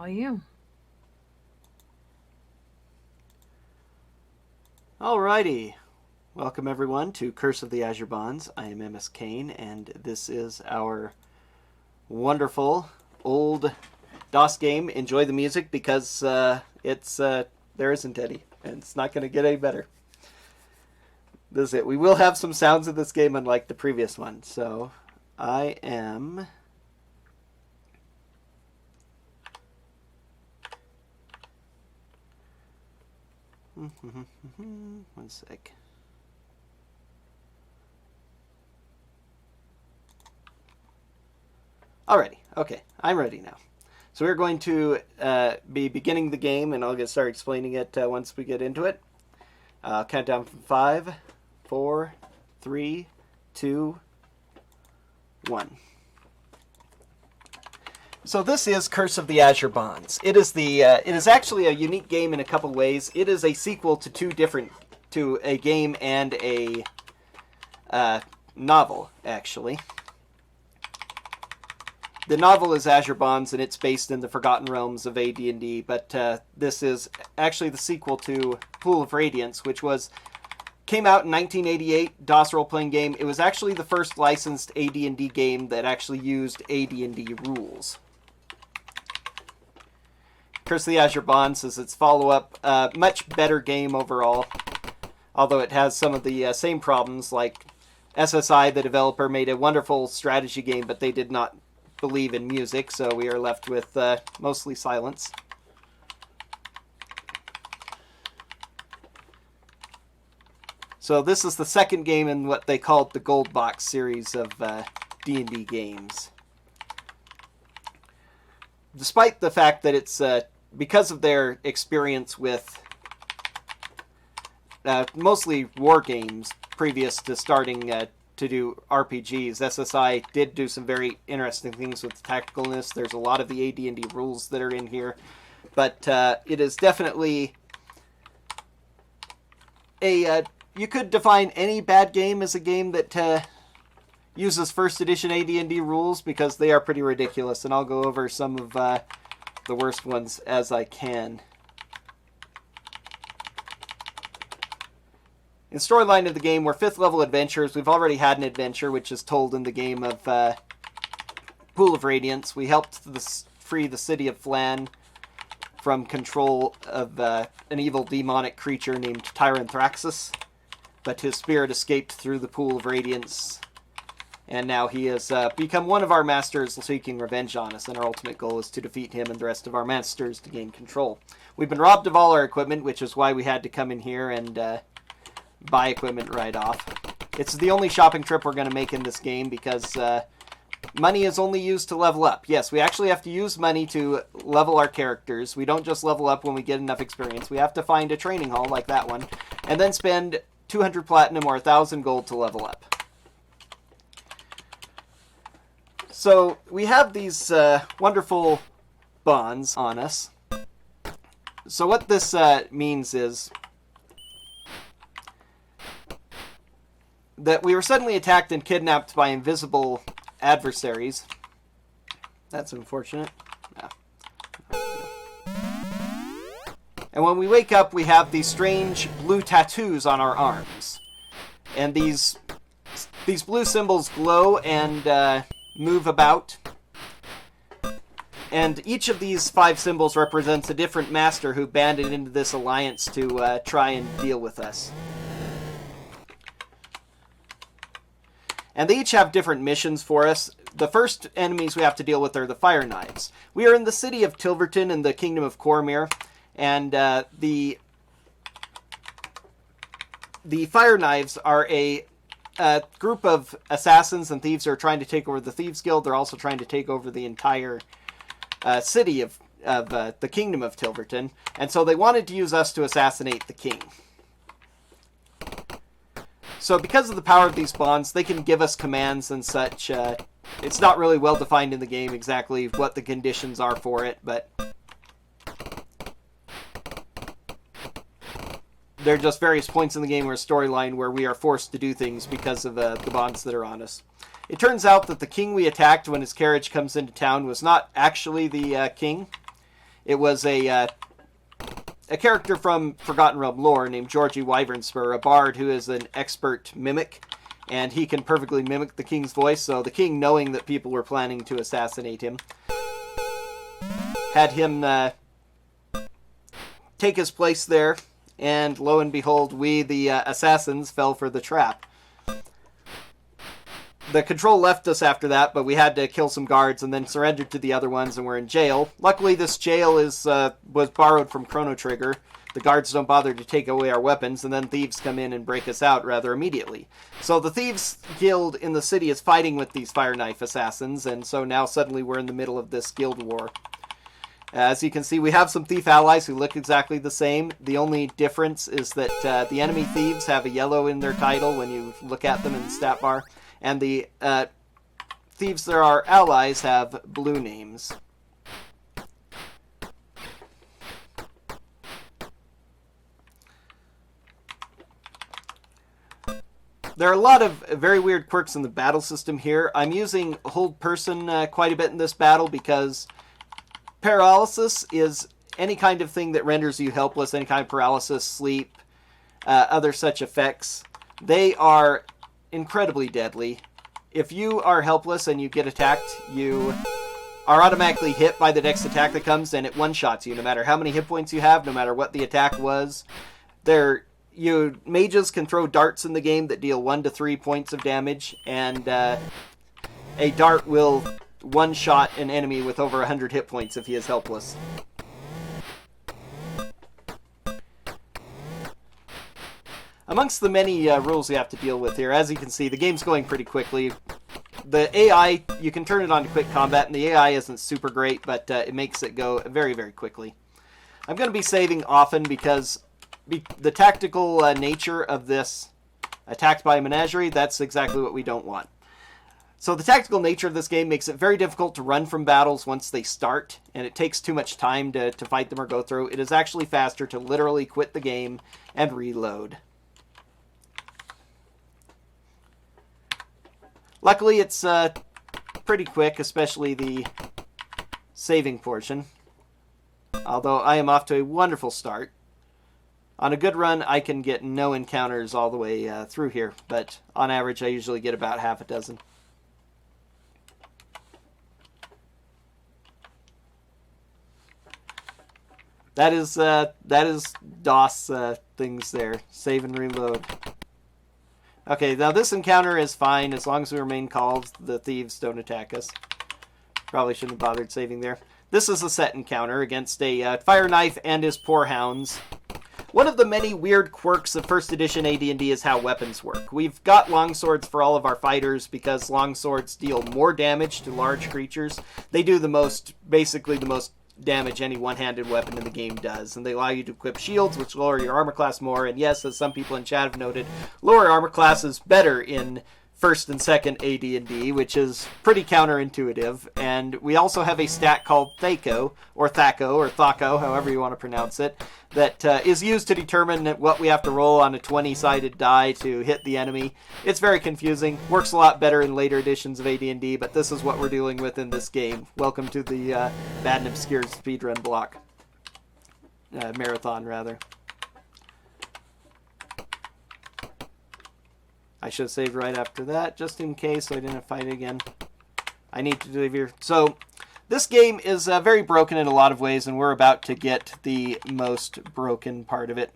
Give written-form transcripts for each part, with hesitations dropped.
are you? Alrighty. Welcome everyone to Curse of the Azure Bonds. I am MSKain, and this is our wonderful old DOS game. Enjoy the music because there isn't any, and it's not going to get any better. This is it. We will have some sounds of this game unlike the previous one. So I am... One sec. Alrighty, okay, I'm ready now. So we're going to be beginning the game, and I'll get started explaining it once we get into it. Count down from 5, 4, 3, 2, 1. So this is Curse of the Azure Bonds. It is actually a unique game in a couple ways. It is a sequel to a game and a novel, actually. The novel is Azure Bonds, and it's based in the Forgotten Realms of AD&D, but this is actually the sequel to Pool of Radiance, which came out in 1988, DOS role-playing game. It was actually the first licensed AD&D game that actually used AD&D rules. Curse of the Azure Bonds is its follow-up, much better game overall, although it has some of the same problems, like SSI, the developer, made a wonderful strategy game, but they did not believe in music, so we are left with mostly silence. So this is the second game in what they called the Gold Box series of D&D games. Despite the fact that it's because of their experience with mostly war games previous to starting to do RPGs, SSI did do some very interesting things with tacticalness. There's a lot of the AD&D rules that are in here, but it is definitely you could define any bad game as a game that uses first edition AD&D rules, because they are pretty ridiculous, and I'll go over some of the worst ones as I can. In storyline of the game, we're 5th level adventurers. We've already had an adventure, which is told in the game of Pool of Radiance. We helped free the city of Flan from control of an evil demonic creature named Tyranthraxus, but his spirit escaped through the Pool of Radiance, and now he has become one of our masters seeking revenge on us, and our ultimate goal is to defeat him and the rest of our masters to gain control. We've been robbed of all our equipment, which is why we had to come in here and buy equipment right off. It's the only shopping trip we're going to make in this game, because money is only used to level up. Yes, we actually have to use money to level our characters. We don't just level up when we get enough experience. We have to find a training hall like that one, and then spend 200 platinum or 1,000 gold to level up. So we have these wonderful bonds on us. So what this means is that we were suddenly attacked and kidnapped by invisible adversaries. That's unfortunate. Yeah. And when we wake up, we have these strange blue tattoos on our arms. And these blue symbols glow and move about. And each of these 5 symbols represents a different master who banded into this alliance to try and deal with us. And they each have different missions for us. The first enemies we have to deal with are the Fire Knives. We are in the city of Tilverton in the Kingdom of Cormyr, and the Fire Knives are a group of assassins and thieves who are trying to take over the Thieves Guild. They're also trying to take over the entire city of the Kingdom of Tilverton, and so they wanted to use us to assassinate the king. So because of the power of these bonds, they can give us commands and such. It's not really well defined in the game exactly what the conditions are for it, but there are just various points in the game or storyline where we are forced to do things because of the bonds that are on us. It turns out that the king we attacked when his carriage comes into town was not actually the king. It was a character from Forgotten Realm lore named Georgie Wyvernspur, a bard who is an expert mimic, and he can perfectly mimic the king's voice, so the king, knowing that people were planning to assassinate him, had him take his place there, and lo and behold, we, the assassins, fell for the trap. The control left us after that, but we had to kill some guards and then surrendered to the other ones, and we're in jail. Luckily, this jail was borrowed from Chrono Trigger. The guards don't bother to take away our weapons, and then thieves come in and break us out rather immediately. So the Thieves Guild in the city is fighting with these Fire Knife assassins, and so now suddenly we're in the middle of this guild war. As you can see, we have some thief allies who look exactly the same. The only difference is that the enemy thieves have a yellow in their title when you look at them in the stat bar, and the thieves that are allies have blue names. There are a lot of very weird quirks in the battle system here. I'm using hold person quite a bit in this battle because paralysis is any kind of thing that renders you helpless, any kind of paralysis, sleep, other such effects. They are incredibly deadly. If you are helpless and you get attacked, you are automatically hit by the next attack that comes, and it one-shots you, no matter how many hit points you have, no matter what the attack was. Mages can throw darts in the game that deal 1 to 3 points of damage, and a dart will one-shot an enemy with over 100 hit points if he is helpless. Amongst the many rules we have to deal with here, as you can see, the game's going pretty quickly. The AI, you can turn it on to quick combat, and the AI isn't super great, but it makes it go very, very quickly. I'm going to be saving often because the tactical nature of this attacked by a menagerie, that's exactly what we don't want. So the tactical nature of this game makes it very difficult to run from battles once they start, and it takes too much time to fight them or go through. It is actually faster to literally quit the game and reload. Luckily, it's pretty quick, especially the saving portion. Although I am off to a wonderful start. On a good run, I can get no encounters all the way through here, but on average, I usually get about half a dozen. That is DOS things there. Save and reload. Okay, now this encounter is fine as long as we remain calm. The thieves don't attack us. Probably shouldn't have bothered saving there. This is a set encounter against a Fire Knife and his poor hounds. One of the many weird quirks of first edition AD&D is how weapons work. We've got longswords for all of our fighters because longswords deal more damage to large creatures. They do basically the most damage any one-handed weapon in the game does, and they allow you to equip shields, which lower your armor class more, and yes, as some people in chat have noted, lower armor class is better in first and second AD&D, which is pretty counterintuitive, and we also have a stat called Thaco, or Thaco, however you want to pronounce it, that is used to determine what we have to roll on a 20-sided die to hit the enemy. It's very confusing, works a lot better in later editions of AD&D, but this is what we're dealing with in this game. Welcome to the Bad and Obscure speedrun block. Marathon, rather. I should have saved right after that, just in case so I didn't fight again. I need to leave here. So, this game is very broken in a lot of ways, and we're about to get the most broken part of it.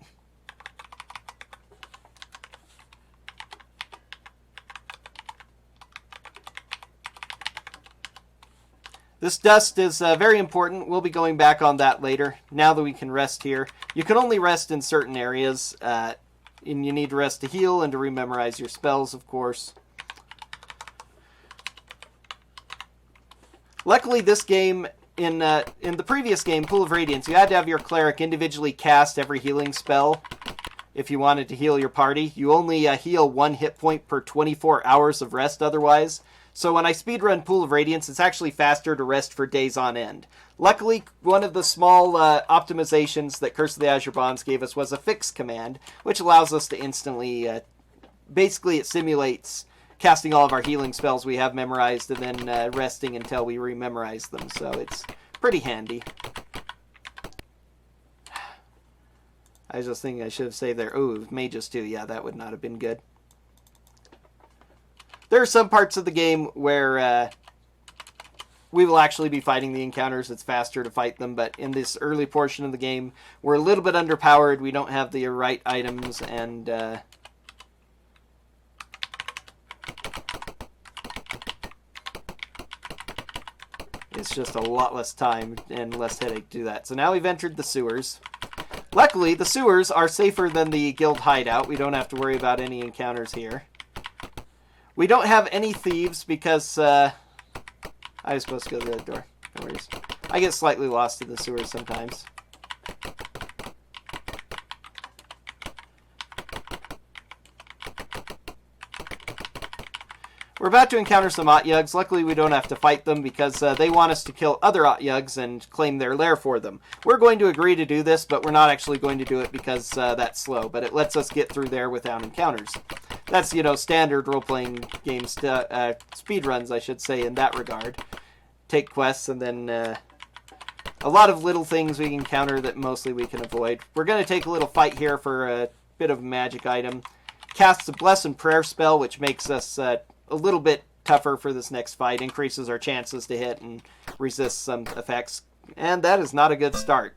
This dust is very important. We'll be going back on that later, now that we can rest here. You can only rest in certain areas, and you need to rest to heal and to rememorize your spells, of course. Luckily, this game, in the previous game, Pool of Radiance, you had to have your cleric individually cast every healing spell if you wanted to heal your party. You only heal 1 hit point per 24 hours of rest otherwise. So when I speedrun Pool of Radiance, it's actually faster to rest for days on end. Luckily, one of the small optimizations that Curse of the Azure Bonds gave us was a fix command, which allows us to instantly, basically it simulates casting all of our healing spells we have memorized and then resting until we rememorize them, so it's pretty handy. I was just thinking I should have saved there. Ooh, mages too. Yeah, that would not have been good. There are some parts of the game where we will actually be fighting the encounters. It's faster to fight them, but in this early portion of the game, we're a little bit underpowered. We don't have the right items, and it's just a lot less time and less headache to do that. So now we've entered the sewers. Luckily, the sewers are safer than the guild hideout. We don't have to worry about any encounters here. We don't have any thieves because I was supposed to go to the other door. No worries. I get slightly lost in the sewers sometimes. We're about to encounter some Otyugs. Luckily, we don't have to fight them because they want us to kill other Otyugs and claim their lair for them. We're going to agree to do this, but we're not actually going to do it because that's slow. But it lets us get through there without encounters. That's, you know, standard role-playing game speedruns, I should say, in that regard. Take quests and then a lot of little things we encounter that mostly we can avoid. We're going to take a little fight here for a bit of a magic item. Casts a Bless and Prayer spell, which makes us a little bit tougher for this next fight. Increases our chances to hit and resist some effects. And that is not a good start.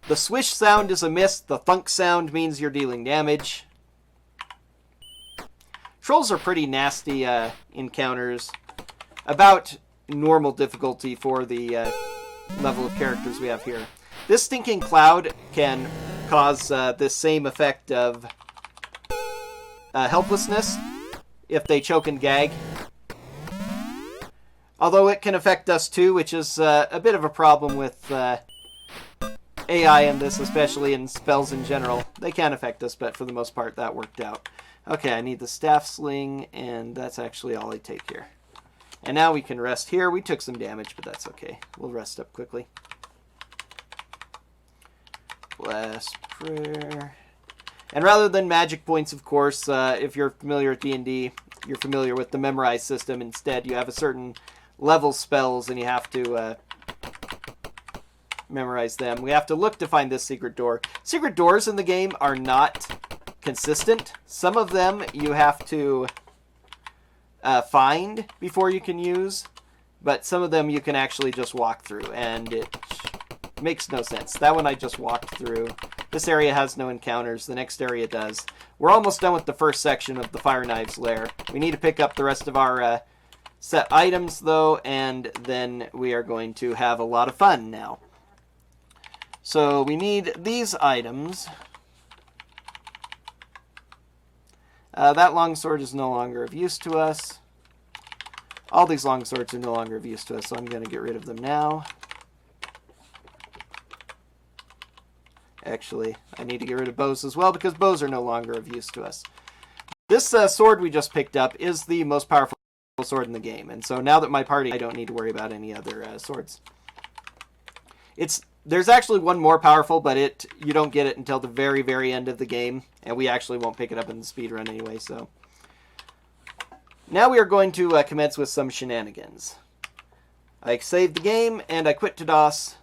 The swish sound is a miss. The thunk sound means you're dealing damage. Trolls are pretty nasty encounters. About normal difficulty for the level of characters we have here. This stinking cloud can cause this same effect of helplessness if they choke and gag. Although it can affect us too, which is a bit of a problem with AI in this, especially in spells in general. They can affect us, but for the most part that worked out. Okay, I need the staff sling, and that's actually all I take here. And now we can rest here. We took some damage, but that's okay. We'll rest up quickly. Bless, prayer. And rather than magic points, of course, if you're familiar with D&D, you're familiar with the memorize system. Instead, you have a certain level spells, and you have to memorize them. We have to look to find this secret door. Secret doors in the game are not consistent. Some of them you have to find before you can use, but some of them you can actually just walk through, and it makes no sense. That one I just walked through. This area has no encounters. The next area does. We're almost done with the first section of the Fire Knives lair. We need to pick up the rest of our set items, though, and then we are going to have a lot of fun now. So we need these items. That longsword is no longer of use to us. All these longswords are no longer of use to us, so I'm going to get rid of them now. Actually, I need to get rid of bows as well, because bows are no longer of use to us. This sword we just picked up is the most powerful sword in the game, and so now that my party, I don't need to worry about any other swords. There's actually one more powerful, but you don't get it until the very, very end of the game, and we actually won't pick it up in the speedrun anyway, so. Now we are going to commence with some shenanigans. I saved the game, and I quit to DOS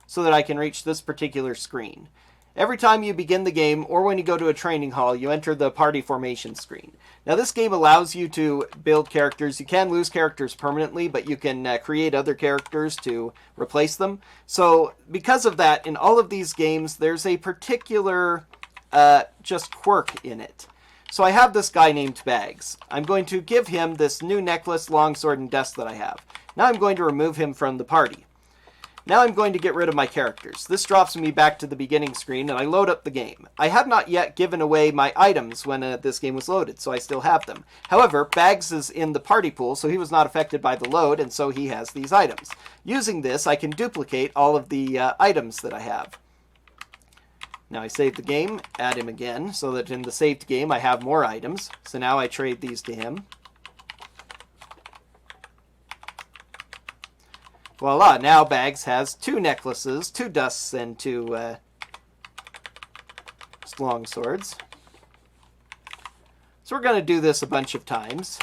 so that I can reach this particular screen. Every time you begin the game, or when you go to a training hall, you enter the party formation screen. Now this game allows you to build characters. You can lose characters permanently, but you can create other characters to replace them. So because of that, in all of these games, there's a particular just quirk in it. So I have this guy named Bags. I'm going to give him this new necklace, longsword, and desk that I have. Now I'm going to remove him from the party. Now I'm going to get rid of my characters. This drops me back to the beginning screen, and I load up the game. I have not yet given away my items when this game was loaded, so I still have them. However, Bags is in the party pool, so he was not affected by the load, and so he has these items. Using this, I can duplicate all of the items that I have. Now I save the game, add him again, so that in the saved game I have more items. So now I trade these to him. Voila, now Bags has 2 necklaces, 2 dusks, and 2 long swords. So we're going to do this a bunch of times.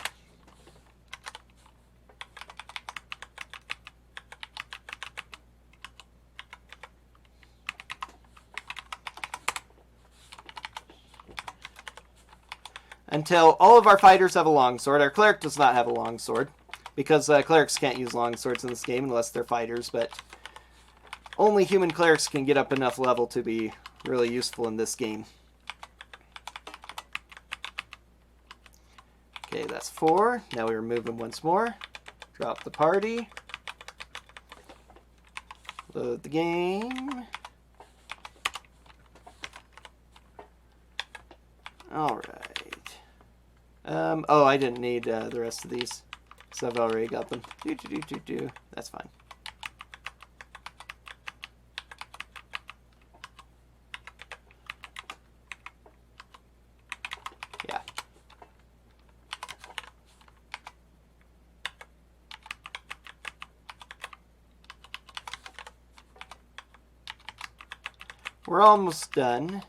until all of our fighters have a longsword. Our cleric does not have a longsword, because clerics can't use longswords in this game unless they're fighters, but only human clerics can get up enough level to be really useful in this game. Okay, that's 4. Now we remove him once more. Drop the party. Load the game. Alright. Oh, I didn't need the rest of these, because I've already got them. That's fine. Yeah. We're almost done.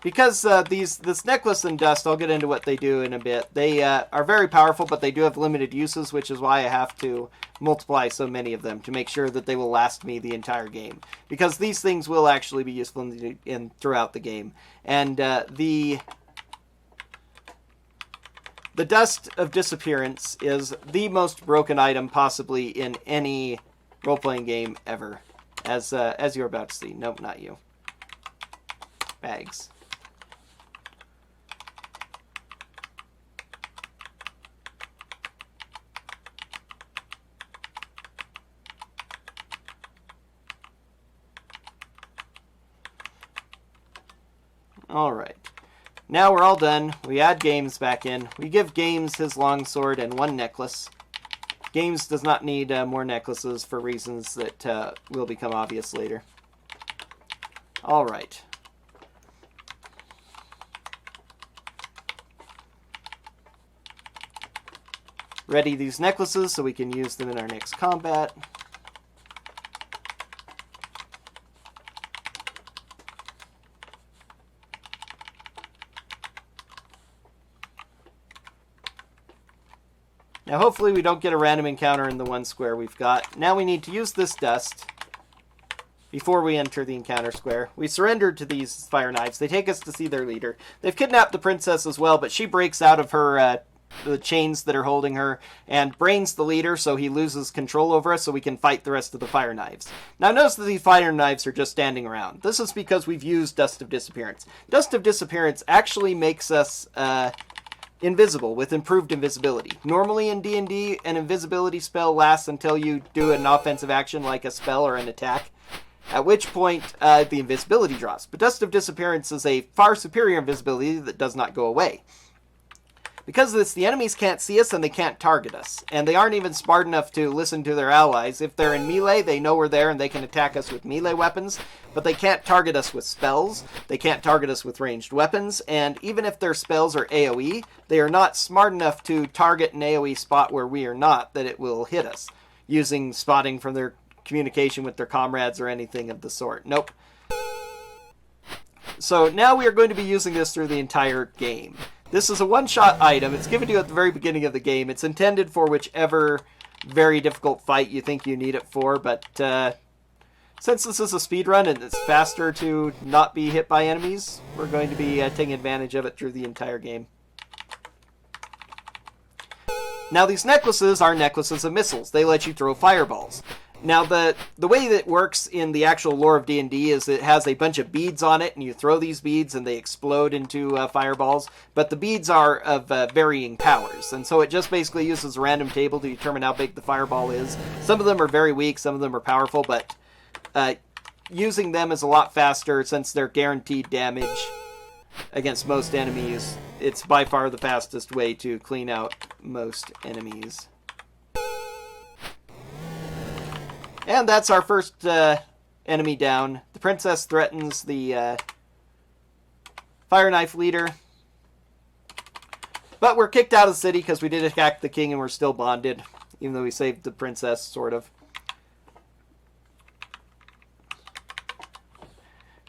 Because this necklace and dust, I'll get into what they do in a bit. They are very powerful, but they do have limited uses, which is why I have to multiply so many of them to make sure that they will last me the entire game. Because these things will actually be useful throughout the game. And the Dust of Disappearance is the most broken item possibly in any role-playing game ever, as you're about to see. Nope, not you. Bags. Alright. Now we're all done. We add Games back in. We give Games his longsword and 1 necklace. Games does not need more necklaces for reasons that will become obvious later. Alright. Ready these necklaces so we can use them in our next combat. Now hopefully we don't get a random encounter in the 1 square we've got. Now we need to use this dust before we enter the encounter square. We surrendered to these fire knives. They take us to see their leader. They've kidnapped the princess as well, but she breaks out of her the chains that are holding her and brains the leader, so he loses control over us so we can fight the rest of the fire knives. Now notice that these fire knives are just standing around. This is because we've used Dust of Disappearance. Dust of Disappearance actually makes us invisible with improved invisibility. Normally in D&D, an invisibility spell lasts until you do an offensive action like a spell or an attack, at which point the invisibility drops. But Dust of Disappearance is a far superior invisibility that does not go away. Because of this, the enemies can't see us and they can't target us. And they aren't even smart enough to listen to their allies. If they're in melee, they know we're there and they can attack us with melee weapons. But they can't target us with spells. They can't target us with ranged weapons. And even if their spells are AoE, they are not smart enough to target an AoE spot where we are not, that it will hit us, using spotting from their communication with their comrades or anything of the sort. Nope. So now we are going to be using this through the entire game. This is a one-shot item. It's given to you at the very beginning of the game. It's intended for whichever very difficult fight you think you need it for, but since this is a speedrun and it's faster to not be hit by enemies, we're going to be taking advantage of it through the entire game. Now these necklaces are necklaces of missiles. They let you throw fireballs. Now, the way that it works in the actual lore of D&D is it has a bunch of beads on it, and you throw these beads, and they explode into fireballs. But the beads are of varying powers, and so it just basically uses a random table to determine how big the fireball is. Some of them are very weak, some of them are powerful, but using them is a lot faster since they're guaranteed damage against most enemies. It's by far the fastest way to clean out most enemies. And that's our first enemy down. The princess threatens the fire knife leader. But we're kicked out of the city because we did attack the king and we're still bonded, even though we saved the princess, sort of.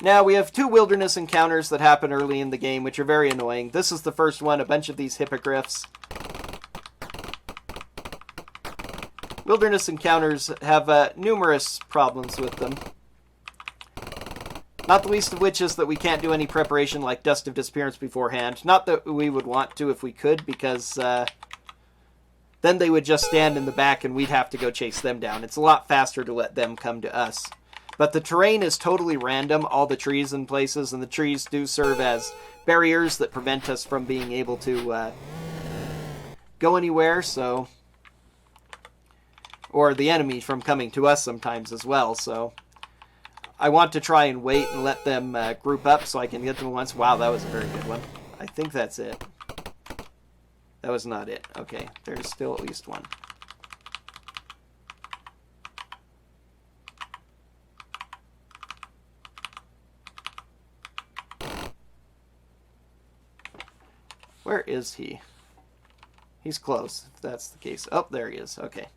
Now, we have 2 wilderness encounters that happen early in the game, which are very annoying. This is the first one, a bunch of these hippogriffs. Wilderness encounters have numerous problems with them. Not the least of which is that we can't do any preparation like Dust of Disappearance beforehand. Not that we would want to if we could, because then they would just stand in the back and we'd have to go chase them down. It's a lot faster to let them come to us. But the terrain is totally random, all the trees and places, and the trees do serve as barriers that prevent us from being able to go anywhere, so... Or the enemy from coming to us sometimes as well, so... I want to try and wait and let them group up so I can get them once. Wow, that was a very good one. I think that's it. That was not it. Okay, there's still at least one. Where is he? He's close, if that's the case. Oh, there he is. Okay.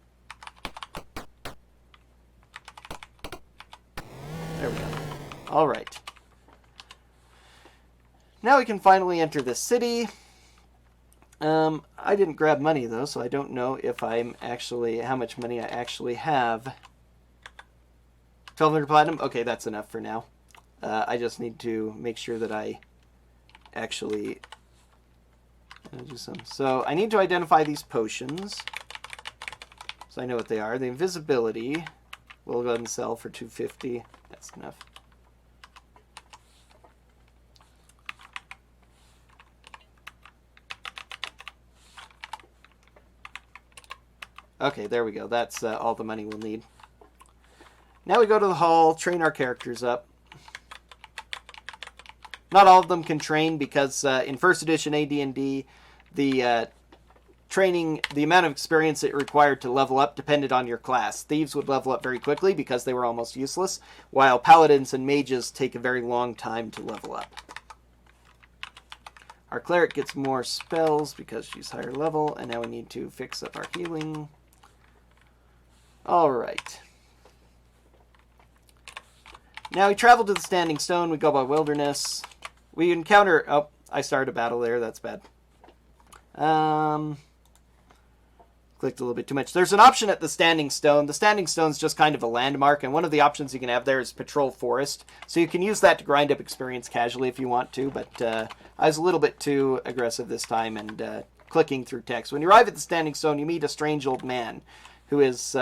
There we go. All right. Now we can finally enter the city. I didn't grab money, though, so I don't know if I'm actually... how much money I actually have. 1,200 platinum? Okay, that's enough for now. I just need to make sure that I actually... do some. So I need to identify these potions. So I know what they are. The invisibility, we'll go ahead and sell for 250. That's enough. Okay, there we go. That's all the money we'll need. Now we go to the hall, train our characters up. Not all of them can train because in first edition AD&D, the training, the amount of experience it required to level up depended on your class. Thieves would level up very quickly because they were almost useless, while paladins and mages take a very long time to level up. Our cleric gets more spells because she's higher level, and now we need to fix up our healing. Alright. Now we travel to the Standing Stone, we go by Wilderness. We encounter... oh, I started a battle there, that's bad. Clicked a little bit too much. There's an option at the Standing Stone. The Standing Stone's just kind of a landmark, and one of the options you can have there is Patrol Forest. So you can use that to grind up experience casually if you want to, but I was a little bit too aggressive this time and clicking through text. When you arrive at the Standing Stone, you meet a strange old man who is...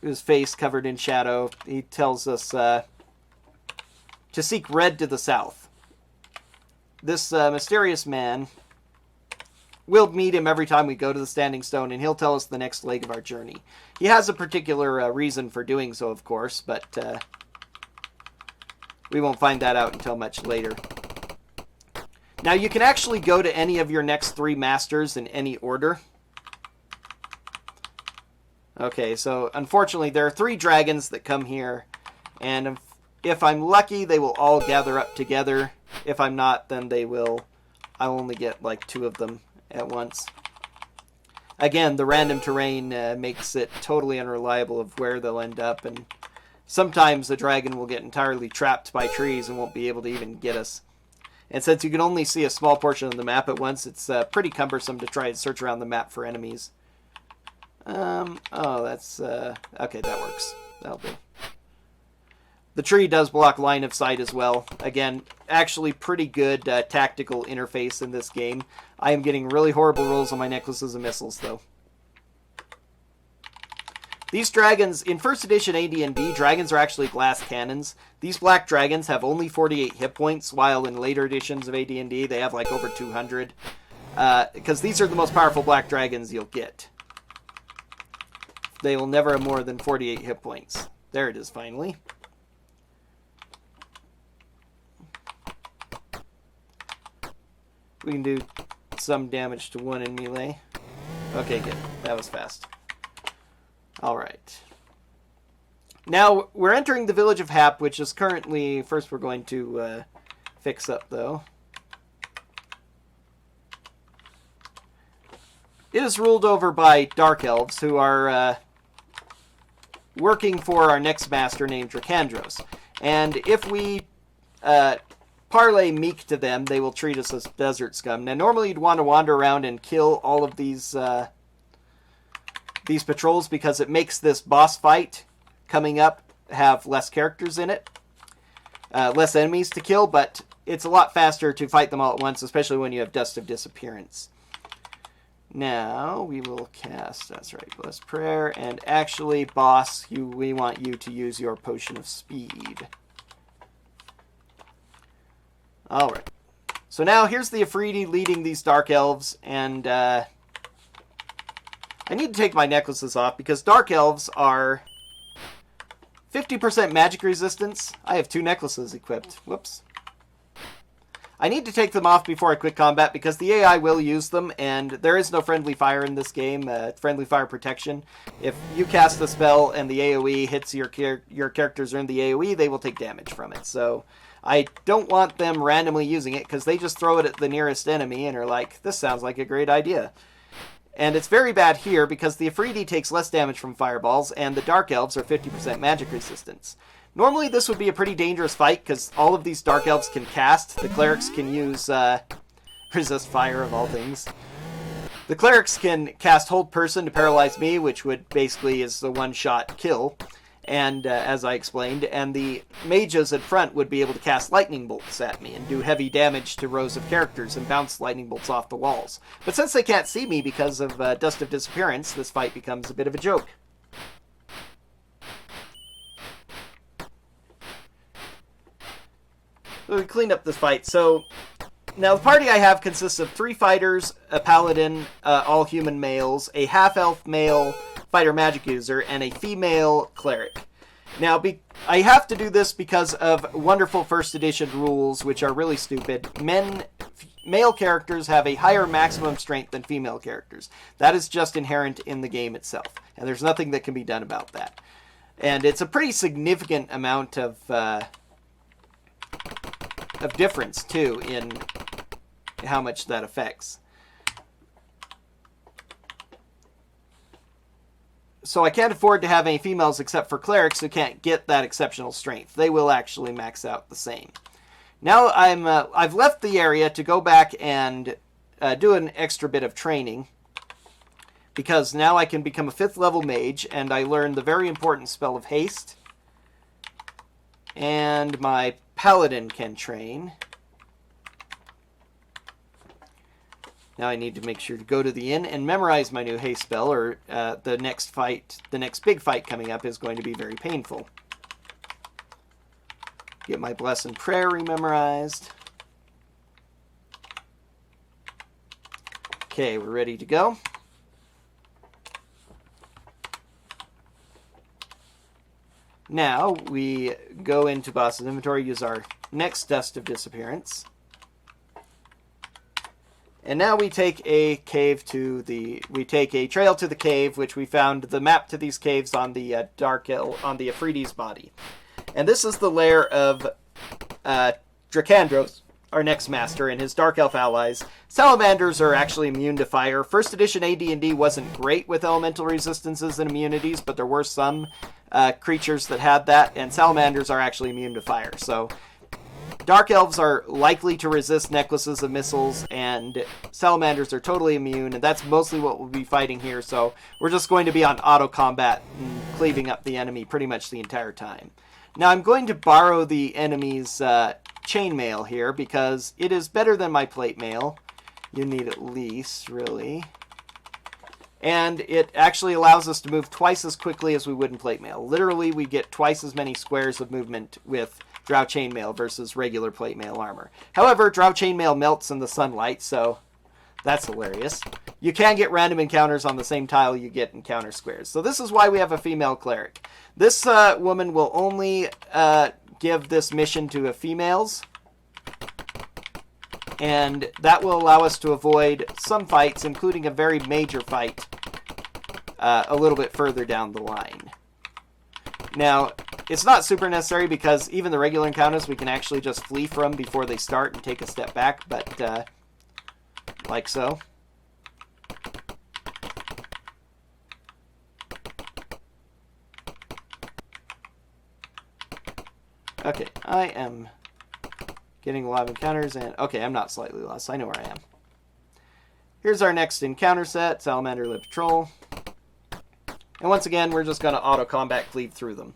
his face covered in shadow. He tells us to seek red to the south. This mysterious man, we'll meet him every time we go to the Standing Stone, and he'll tell us the next leg of our journey. He has a particular reason for doing so, of course, but we won't find that out until much later. Now, you can actually go to any of your next 3 masters in any order. Okay, so unfortunately there are 3 dragons that come here, and if I'm lucky they will all gather up together. If I'm not, then I'll only get like 2 of them at once. Again, the random terrain makes it totally unreliable of where they'll end up, and sometimes the dragon will get entirely trapped by trees and won't be able to even get us. And since you can only see a small portion of the map at once, it's pretty cumbersome to try and search around the map for enemies. Oh, that's, okay, that works. That'll do. The tree does block line of sight as well. Again, actually pretty good tactical interface in this game. I am getting really horrible rolls on my necklaces and missiles, though. These dragons, in first edition AD&D, dragons are actually glass cannons. These black dragons have only 48 hit points, while in later editions of AD&D they have like over 200. Because these are the most powerful black dragons you'll get. They will never have more than 48 hit points. There it is, finally. We can do some damage to one in melee. Okay, good. That was fast. Alright. Now, we're entering the village of Hap, which is currently... First, we're going to fix up, though. It is ruled over by Dark Elves, who are... working for our next master named Dracandros. And if we parlay meek to them, they will treat us as desert scum. Now, normally you'd want to wander around and kill all of these these patrols because it makes this boss fight coming up have less characters in it. Less enemies to kill, but it's a lot faster to fight them all at once, especially when you have Dust of Disappearance. Now, we will cast, that's right, Bless Prayer, and actually, boss, we want you to use your Potion of Speed. Alright. So now, here's the Afridi leading these Dark Elves, and I need to take my necklaces off, because Dark Elves are 50% magic resistance. I have 2 necklaces equipped. Whoops. I need to take them off before I quit combat because the AI will use them, and there is no friendly fire in this game, friendly fire protection. If you cast a spell and the AoE hits your characters are in the AoE, they will take damage from it. So I don't want them randomly using it because they just throw it at the nearest enemy and are like, this sounds like a great idea. And it's very bad here because the Afridi takes less damage from fireballs, and the Dark Elves are 50% magic resistance. Normally this would be a pretty dangerous fight because all of these Dark Elves can cast. The Clerics can use resist fire of all things. The Clerics can cast Hold Person to paralyze me, which would basically is the one-shot kill. And as I explained, and the mages at front would be able to cast lightning bolts at me and do heavy damage to rows of characters and bounce lightning bolts off the walls. But since they can't see me because of Dust of Disappearance, this fight becomes a bit of a joke. So we clean up this fight. So now the party I have consists of 3 fighters, a paladin, all human males, a half-elf male fighter magic user, and a female cleric. Now, I have to do this because of wonderful first edition rules, which are really stupid. Male characters have a higher maximum strength than female characters. That is just inherent in the game itself, and there's nothing that can be done about that. And it's a pretty significant amount of difference, too, in how much that affects. So I can't afford to have any females except for clerics who can't get that exceptional strength. They will actually max out the same. Now I've left the area to go back and do an extra bit of training, because now I can become a 5th level mage, and I learn the very important spell of haste. And my paladin can train. Now I need to make sure to go to the inn and memorize my new haste spell, or the next big fight coming up is going to be very painful. Get my Bless and Prayer rememorized. Okay, we're ready to go. Now we go into boss's inventory, use our next Dust of Disappearance. And now we take a trail to the cave, which we found the map to these caves on the on the Afridi's body. And this is the lair of Dracandros, our next master, and his Dark Elf allies. Salamanders are actually immune to fire. First edition AD&D wasn't great with elemental resistances and immunities, but there were some creatures that had that, and salamanders are actually immune to fire. So Dark Elves are likely to resist necklaces of missiles, and salamanders are totally immune, and that's mostly what we'll be fighting here, so we're just going to be on auto combat and cleaving up the enemy pretty much the entire time. Now I'm going to borrow the enemy's chainmail here, because it is better than my plate mail. You need at least, really. And it actually allows us to move twice as quickly as we would in plate mail. Literally, we get twice as many squares of movement with Drow Chainmail versus regular plate mail armor. However, Drow Chainmail melts in the sunlight, so that's hilarious. You can get random encounters on the same tile you get encounter squares. So this is why we have a female cleric. This woman will only give this mission to females, and that will allow us to avoid some fights, including a very major fight a little bit further down the line. Now, it's not super necessary because even the regular encounters we can actually just flee from before they start and take a step back, but like so. Okay, I am getting a lot of encounters, and okay, I'm not slightly lost. I know where I am. Here's our next encounter set, Salamander Lit Patrol. And once again, we're just going to auto-combat cleave through them.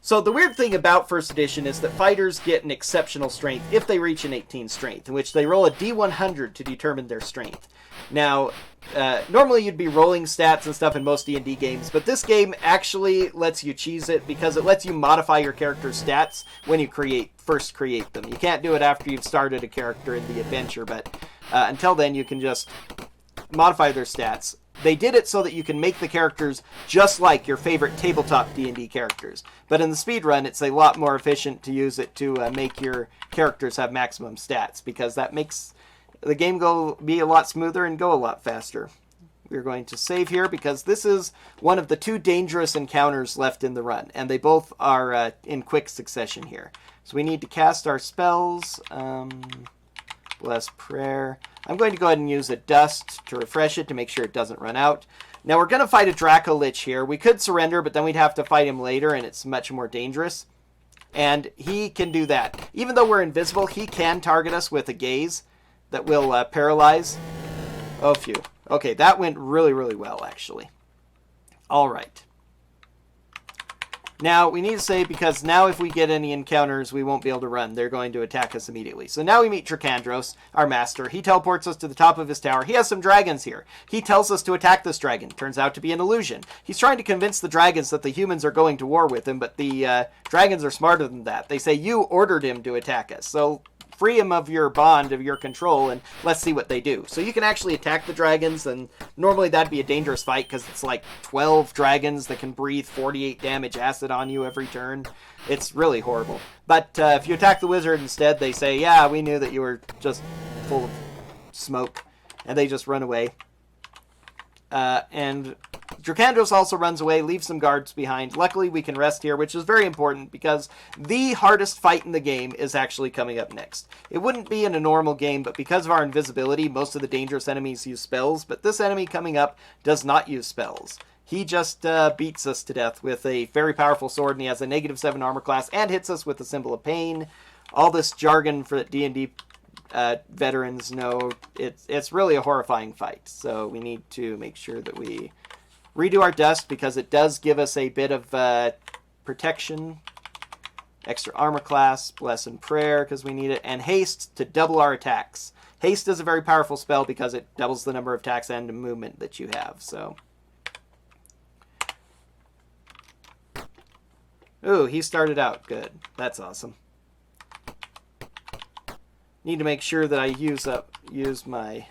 So the weird thing about First Edition is that fighters get an exceptional strength if they reach an 18 strength, in which they roll a D100 to determine their strength. Now, normally you'd be rolling stats and stuff in most D&D games, but this game actually lets you cheese it because it lets you modify your character's stats when you first create them. You can't do it after you've started a character in the adventure, but until then you can just modify their stats. They did it so that you can make the characters just like your favorite tabletop D&D characters. But in the speedrun, it's a lot more efficient to use it to make your characters have maximum stats, because that makes the game be a lot smoother and go a lot faster. We're going to save here because this is one of the 2 dangerous encounters left in the run, and they both are in quick succession here. So we need to cast our spells. Bless Prayer. I'm going to go ahead and use a Dust to refresh it to make sure it doesn't run out. Now we're going to fight a Draco-Lich here. We could surrender, but then we'd have to fight him later, and it's much more dangerous. And he can do that. Even though we're invisible, he can target us with a gaze that will paralyze. Oh, phew. Okay, that went really, really well, actually. All right. Now, we need to save because now if we get any encounters, we won't be able to run. They're going to attack us immediately. So now we meet Tricandros, our master. He teleports us to the top of his tower. He has some dragons here. He tells us to attack this dragon. Turns out to be an illusion. He's trying to convince the dragons that the humans are going to war with him, but the dragons are smarter than that. They say, you ordered him to attack us. So free him of your bond, of your control, and let's see what they do. So you can actually attack the dragons, and normally that'd be a dangerous fight because it's like 12 dragons that can breathe 48 damage acid on you every turn. It's really horrible. But if you attack the wizard instead, they say, yeah, we knew that you were just full of smoke, and they just run away. And Dracandros also runs away, leaves some guards behind. Luckily, we can rest here, which is very important because the hardest fight in the game is actually coming up next. It wouldn't be in a normal game, but because of our invisibility, most of the dangerous enemies use spells, but this enemy coming up does not use spells. He just beats us to death with a very powerful sword, and he has a -7 armor class and hits us with the Symbol of Pain. All this jargon for D&D veterans know, it's really a horrifying fight. So we need to make sure that we redo our Dust because it does give us a bit of protection. Extra armor class, Bless and Prayer because we need it, and Haste to double our attacks. Haste is a very powerful spell because it doubles the number of attacks and movement that you have. So, ooh, he started out good. That's awesome. Need to make sure that I use my...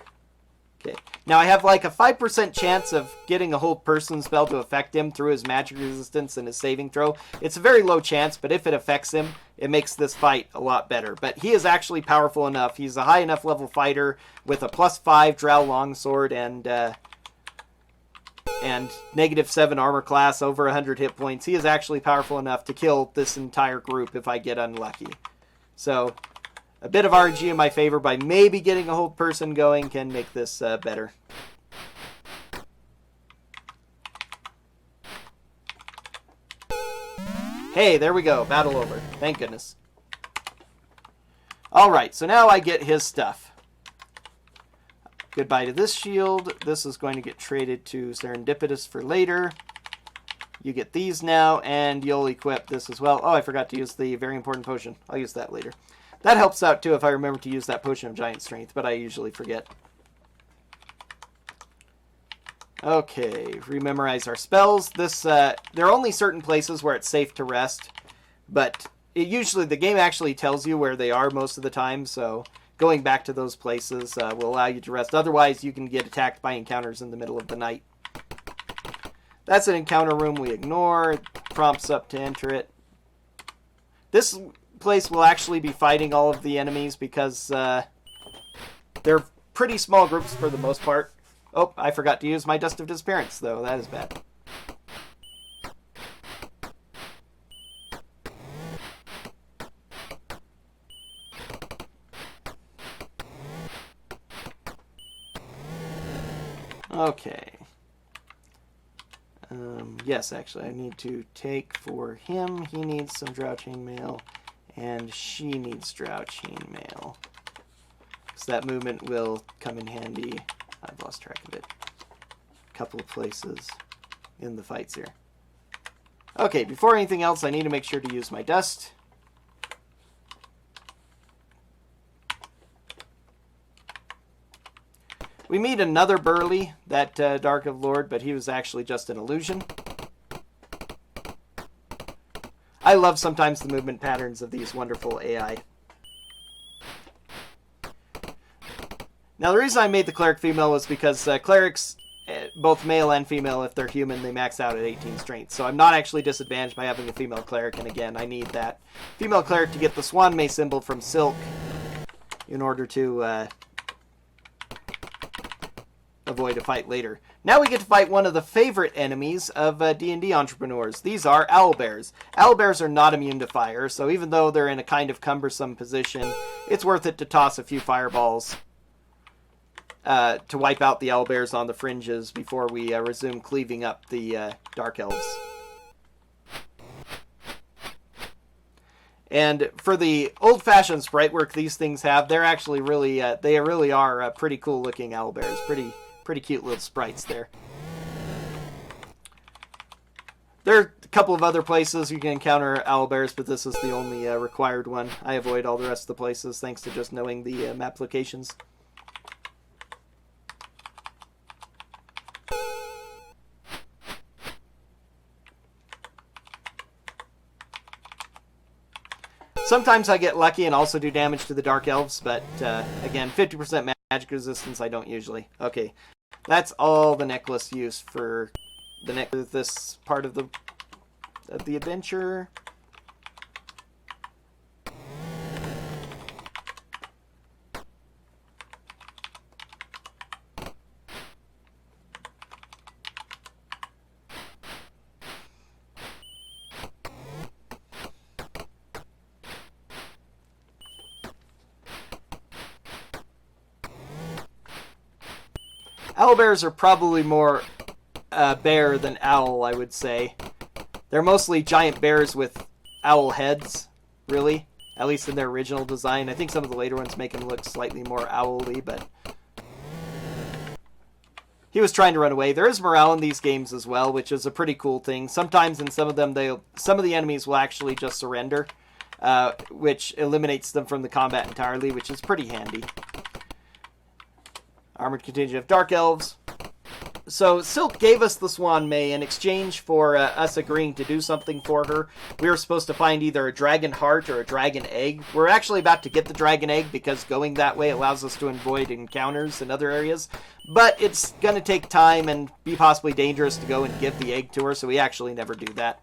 Okay. Now I have like a 5% chance of getting a hold person spell to affect him through his magic resistance and his saving throw. It's a very low chance, but if it affects him, it makes this fight a lot better. But he is actually powerful enough. He's a high enough level fighter with a +5 Drow longsword and -7 armor class, over 100 hit points. He is actually powerful enough to kill this entire group if I get unlucky. So a bit of RNG in my favor by maybe getting a whole person going can make this better. Hey, there we go. Battle over. Thank goodness. Alright, so now I get his stuff. Goodbye to this shield. This is going to get traded to Serendipitous for later. You get these now, and you'll equip this as well. Oh, I forgot to use the very important potion. I'll use that later. That helps out too if I remember to use that potion of giant strength, but I usually forget. Okay, rememorize our spells. There are only certain places where it's safe to rest, but the game actually tells you where they are most of the time, so going back to those places will allow you to rest. Otherwise, you can get attacked by encounters in the middle of the night. That's an encounter room we ignore. It prompts up to enter it. This place will actually be fighting all of the enemies because they're pretty small groups for the most part. Oh, I forgot to use my Dust of Disappearance, though. That is bad. Okay. Yes, actually, I need to take for him. He needs some Drow Chainmail. And she needs Drow Chainmail. So that movement will come in handy. I've lost track of it. A couple of places. in the fights here. Okay, before anything else, I need to make sure to use my dust. We meet another Burly, that Dark of Lord, but he was actually just an illusion. I love sometimes the movement patterns of these wonderful AI. Now, the reason I made the cleric female was because clerics, both male and female, if they're human, they max out at 18 strength. So I'm not actually disadvantaged by having a female cleric, and again, I need that female cleric to get the Swan May symbol from Silk in order to avoid a fight later. Now we get to fight one of the favorite enemies of D&D entrepreneurs. These are owlbears. Owlbears are not immune to fire, so even though they're in a kind of cumbersome position, it's worth it to toss a few fireballs to wipe out the owlbears on the fringes before we resume cleaving up the Dark Elves. And for the old-fashioned sprite work these things have, they're actually really, they really are pretty cool-looking owlbears. Pretty cute little sprites there. There are a couple of other places you can encounter owlbears, but this is the only required one. I avoid all the rest of the places thanks to just knowing the map locations. Sometimes I get lucky and also do damage to the Dark Elves, but again, 50% magic resistance I don't usually. Okay, that's all the necklace use for this part of the adventure. Owlbears are probably more bear than owl, I would say. They're mostly giant bears with owl heads, really. At least in their original design. I think some of the later ones make them look slightly more owly, but he was trying to run away. There is morale in these games as well, which is a pretty cool thing. Sometimes in some of them, some of the enemies will actually just surrender, which eliminates them from the combat entirely, which is pretty handy. Armored contingent of Dark Elves. So Silk gave us the Swan May in exchange for us agreeing to do something for her. We were supposed to find either a dragon heart or a dragon egg. We're actually about to get the dragon egg because going that way allows us to avoid encounters in other areas. But it's going to take time and be possibly dangerous to go and give the egg to her, so we actually never do that.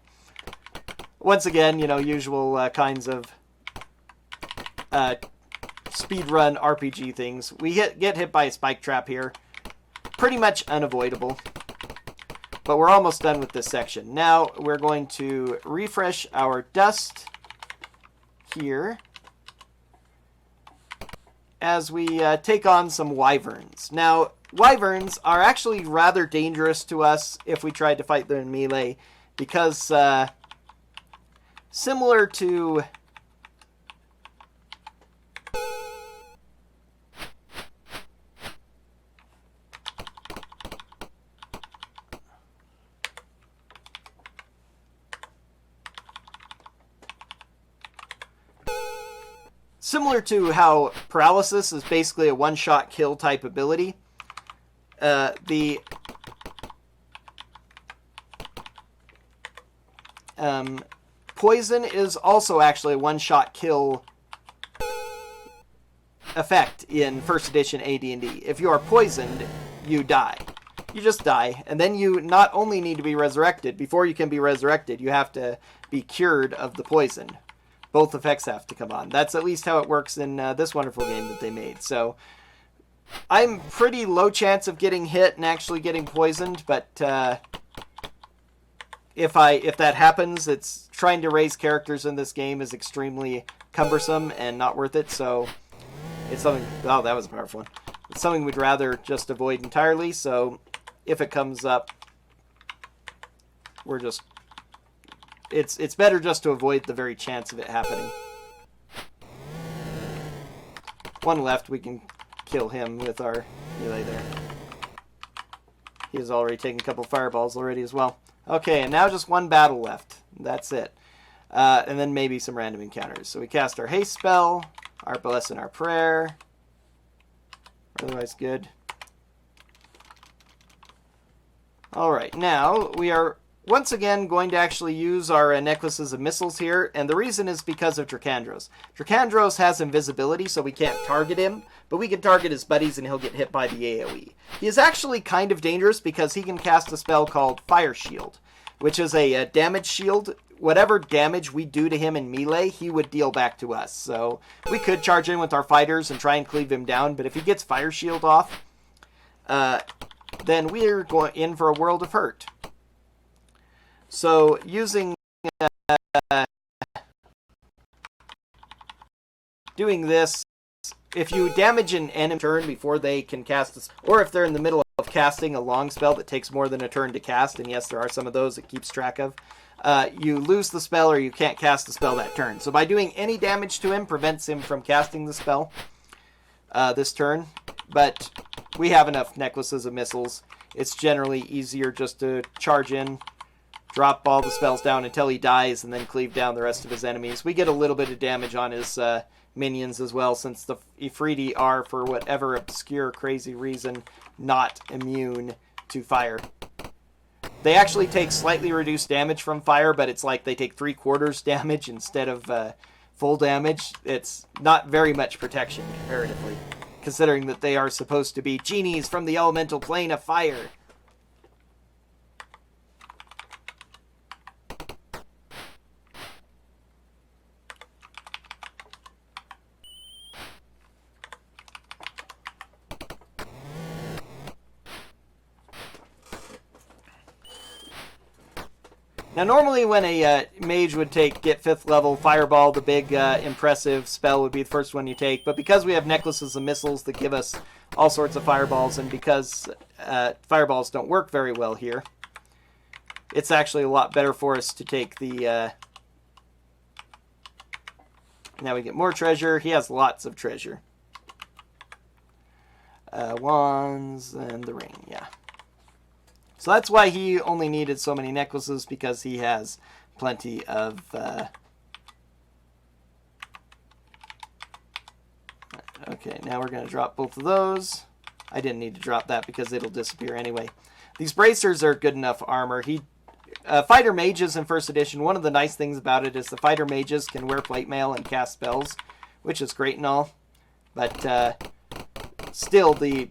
Once again, you know, usual kinds of speedrun RPG things. We get hit by a spike trap here. Pretty much unavoidable. But we're almost done with this section. Now we're going to refresh our dust here as we take on some wyverns. Now, wyverns are actually rather dangerous to us if we tried to fight them in melee because similar to how paralysis is basically a one-shot kill type ability, the poison is also actually a one-shot kill effect in first edition AD&D. If you are poisoned, you die. You just die, and then you not only need to be resurrected, before you can be resurrected, you have to be cured of the poison. Both effects have to come on. That's at least how it works in this wonderful game that they made. So I'm pretty low chance of getting hit and actually getting poisoned, but if that happens, it's trying to raise characters in this game is extremely cumbersome and not worth it. So it's something. Oh, that was a powerful one. It's something we'd rather just avoid entirely. So if it comes up, we're just. It's better just to avoid the very chance of it happening. One left, we can kill him with our melee there. He's already taken a couple fireballs already as well. Okay, and now just one battle left. That's it. And then maybe some random encounters. So we cast our haste spell, our bless and our prayer. Otherwise good. Alright, now we are once again going to actually use our necklaces of missiles here, and the reason is because of Dracandros. Dracandros has invisibility, so we can't target him, but we can target his buddies and he'll get hit by the AoE. He is actually kind of dangerous because he can cast a spell called Fire Shield, which is a damage shield. Whatever damage we do to him in melee, he would deal back to us. So we could charge in with our fighters and try and cleave him down, but if he gets Fire Shield off, then we're going in for a world of hurt. So using doing this, if you damage an enemy turn before they can cast a spell, or if they're in the middle of casting a long spell that takes more than a turn to cast, and yes, there are some of those it keeps track of, you lose the spell or you can't cast the spell that turn. So by doing any damage to him prevents him from casting the spell this turn. But we have enough necklaces of missiles. It's generally easier just to charge in, drop all the spells down until he dies, and then cleave down the rest of his enemies. We get a little bit of damage on his minions as well, since the Ifriti are, for whatever obscure, crazy reason, not immune to fire. They actually take slightly reduced damage from fire, but it's like they take 3/4 damage instead of full damage. It's not very much protection, comparatively, considering that they are supposed to be genies from the elemental plane of fire. Now, normally when a mage would get 5th level Fireball, the big impressive spell would be the first one you take. But because we have necklaces of missiles that give us all sorts of fireballs, and because fireballs don't work very well here, it's actually a lot better for us to take the... Now we get more treasure. He has lots of treasure. Wands and the ring, yeah. So that's why he only needed so many necklaces, because he has plenty of... Okay, now we're going to drop both of those. I didn't need to drop that because it'll disappear anyway. These bracers are good enough armor. Fighter mages in 1st edition, one of the nice things about it is the fighter mages can wear plate mail and cast spells, which is great and all. But still, the...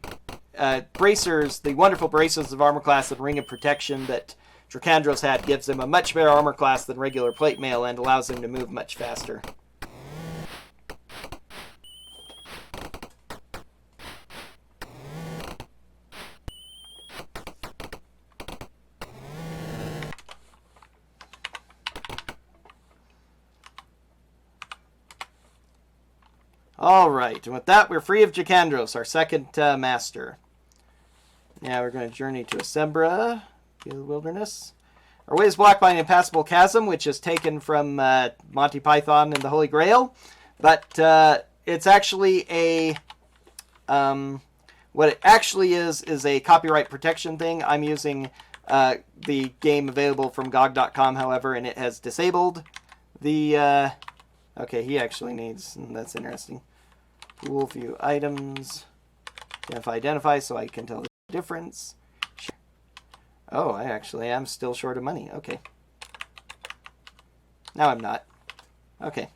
bracers, the wonderful bracers of armor class and ring of protection that Dracandros had gives him a much better armor class than regular plate mail and allows him to move much faster. Alright, and with that, we're free of Dracandros, our second master. Now we're going to journey to Asembra, the wilderness. Our way is blocked by an impassable chasm, which is taken from Monty Python and the Holy Grail. But it's actually a... what it actually is a copyright protection thing. I'm using the game available from GOG.com, however, and it has disabled the... okay, he actually needs... That's interesting. Pool view items. Identify so I can tell the difference. Oh, I actually am still short of money. Okay. Now I'm not. Okay.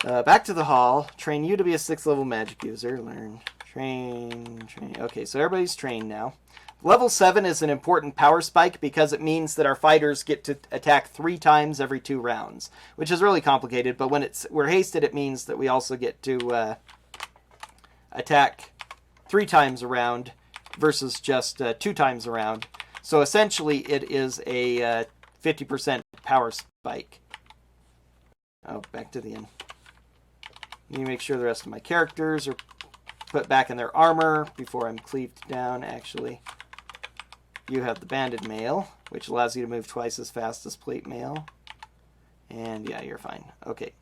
Back to the hall. Train you to be a 6th level magic user. Learn. Train. Okay, so everybody's trained now. Level 7 is an important power spike because it means that our fighters get to attack 3 times every 2 rounds, which is really complicated, but when we're hasted, it means that we also get to attack 3 times a round versus just 2 times a round. So essentially, it is a 50% power spike. Oh, back to the end. Need to make sure the rest of my characters are put back in their armor before I'm cleaved down, actually. You have the banded mail, which allows you to move twice as fast as plate mail. And yeah, you're fine. Okay.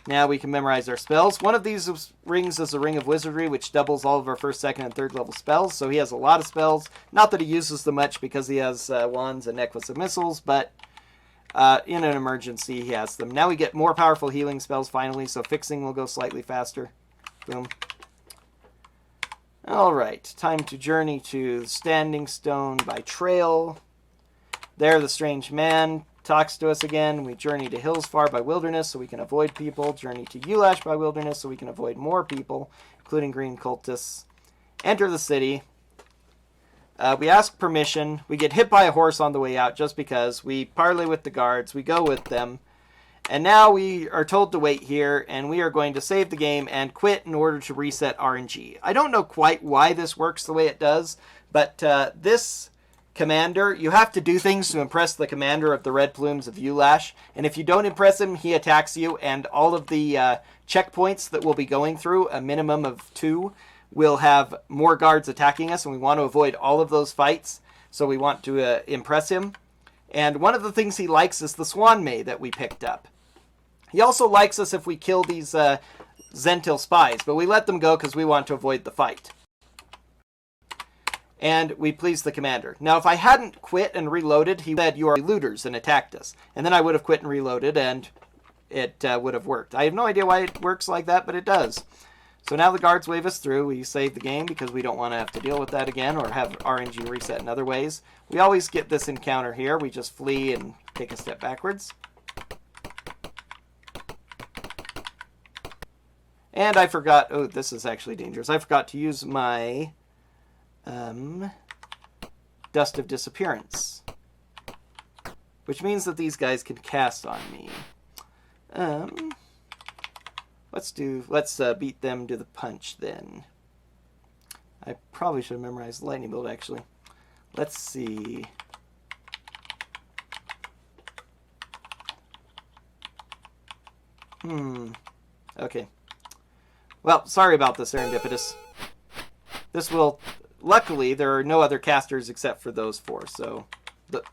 Now we can memorize our spells. One of these rings is a Ring of Wizardry, which doubles all of our first, second, and third level spells. So he has a lot of spells. Not that he uses them much because he has wands and necklace of missiles, but in an emergency he has them. Now we get more powerful healing spells finally, so fixing will go slightly faster. Boom. Alright, time to journey to Standing Stone by trail. There the strange man talks to us again. We journey to Hillsfar by wilderness so we can avoid people. Journey to Ulash by wilderness so we can avoid more people, including green cultists. Enter the city. We ask permission. We get hit by a horse on the way out just because. We parley with the guards. We go with them. And now we are told to wait here, and we are going to save the game and quit in order to reset RNG. I don't know quite why this works the way it does, but this commander, you have to do things to impress the commander of the Red Plumes of Ulash, and if you don't impress him, he attacks you, and all of the checkpoints that we'll be going through, a minimum of 2, will have more guards attacking us, and we want to avoid all of those fights, so we want to impress him. And one of the things he likes is the Swan May that we picked up. He also likes us if we kill these Zentil spies, but we let them go because we want to avoid the fight. And we please the commander. Now, if I hadn't quit and reloaded, he said, "You are looters," and attacked us. And then I would have quit and reloaded, and it would have worked. I have no idea why it works like that, but it does. So now the guards wave us through. We save the game because we don't want to have to deal with that again or have RNG reset in other ways. We always get this encounter here. We just flee and take a step backwards. And I forgot, oh, this is actually dangerous. I forgot to use my Dust of Disappearance, which means that these guys can cast on me. Let's beat them to the punch then. I probably should have memorized the lightning bolt actually. Let's see. Okay. Well, sorry about the serendipitous. This will... Luckily, there are no other casters except for those 4, so...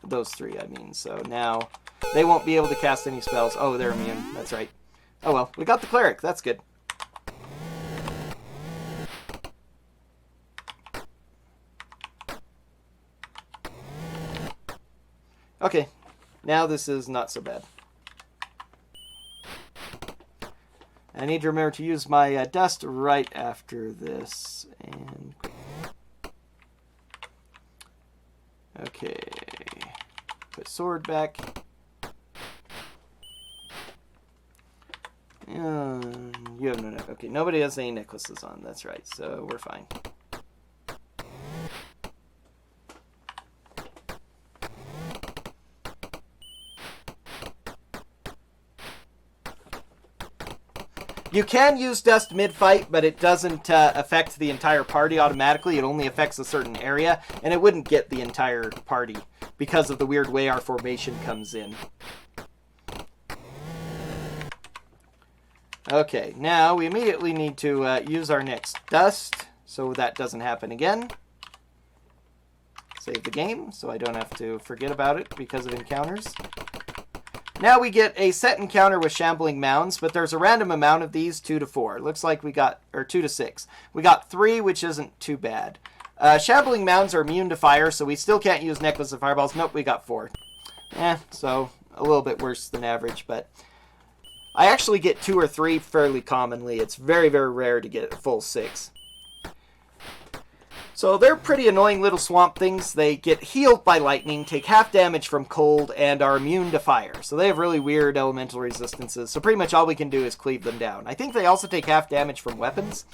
those 3, I mean. So now, they won't be able to cast any spells. Oh, they're immune. That's right. Oh well, we got the cleric. That's good. Okay. Now this is not so bad. I need to remember to use my dust right after this. And okay. Put sword back. You have no... Okay, nobody has any necklaces on. That's right, so we're fine. You can use dust mid-fight, but it doesn't affect the entire party automatically. It only affects a certain area, and it wouldn't get the entire party because of the weird way our formation comes in. Okay, now we immediately need to use our next dust, so that doesn't happen again. Save the game, so I don't have to forget about it because of encounters. Now we get a set encounter with Shambling Mounds, but there's a random amount of these, 2 to 4. Looks like we got, or 2 to 6. We got 3, which isn't too bad. Shambling Mounds are immune to fire, so we still can't use Necklace of Fireballs. Nope, we got 4. So a little bit worse than average, but I actually get 2 or 3 fairly commonly. It's very, very rare to get a full 6. So they're pretty annoying little swamp things. They get healed by lightning, take half damage from cold, and are immune to fire. So they have really weird elemental resistances. So pretty much all we can do is cleave them down. I think they also take half damage from weapons,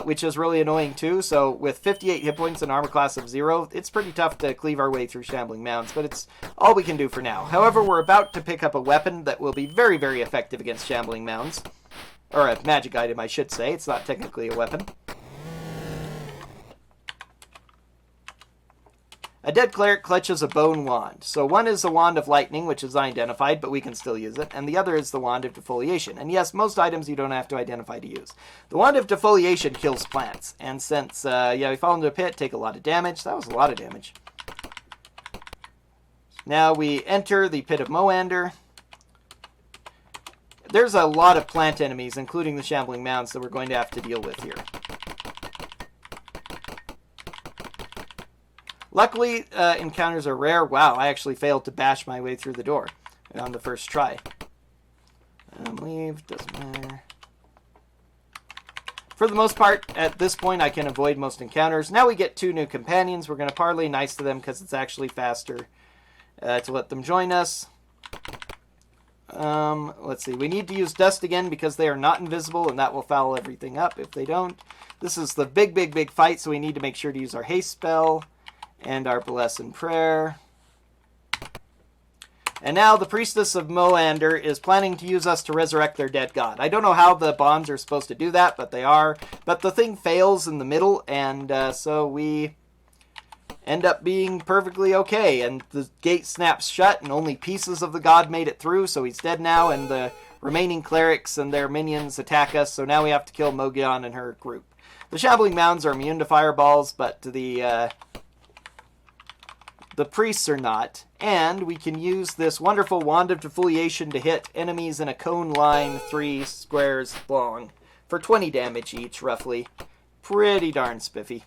which is really annoying too. So with 58 hit points and armor class of 0, it's pretty tough to cleave our way through Shambling Mounds, but it's all we can do for now. However, we're about to pick up a weapon that will be very, very effective against Shambling Mounds. Or a magic item, I should say. It's not technically a weapon. A dead cleric clutches a bone wand. So one is the wand of lightning, which is unidentified, but we can still use it. And the other is the wand of defoliation. And yes, most items you don't have to identify to use. The wand of defoliation kills plants. And since, we fall into a pit, take a lot of damage. That was a lot of damage. Now we enter the pit of Moander. there's a lot of plant enemies, including the shambling mounds, that we're going to have to deal with here. Luckily, encounters are rare. Wow, I actually failed to bash my way through the door on the first try. Leave, doesn't matter. For the most part, at this point, I can avoid most encounters. Now we get 2 new companions. We're going to parley nice to them because it's actually faster to let them join us. Let's see. We need to use dust again because they are not invisible, and that will foul everything up if they don't. This is the big fight, so we need to make sure to use our haste spell and our bless and prayer. And now the priestess of Moander is planning to use us to resurrect their dead god. I don't know how the bonds are supposed to do that, but they are. But the thing fails in the middle, and so we end up being perfectly okay. And the gate snaps shut, and only pieces of the god made it through, so he's dead now. And the remaining clerics and their minions attack us, so now we have to kill Mogion and her group. The shambling mounds are immune to fireballs, but the priests are not. And we can use this wonderful Wand of Defoliation to hit enemies in a cone line 3 squares long for 20 damage each, roughly. Pretty darn spiffy.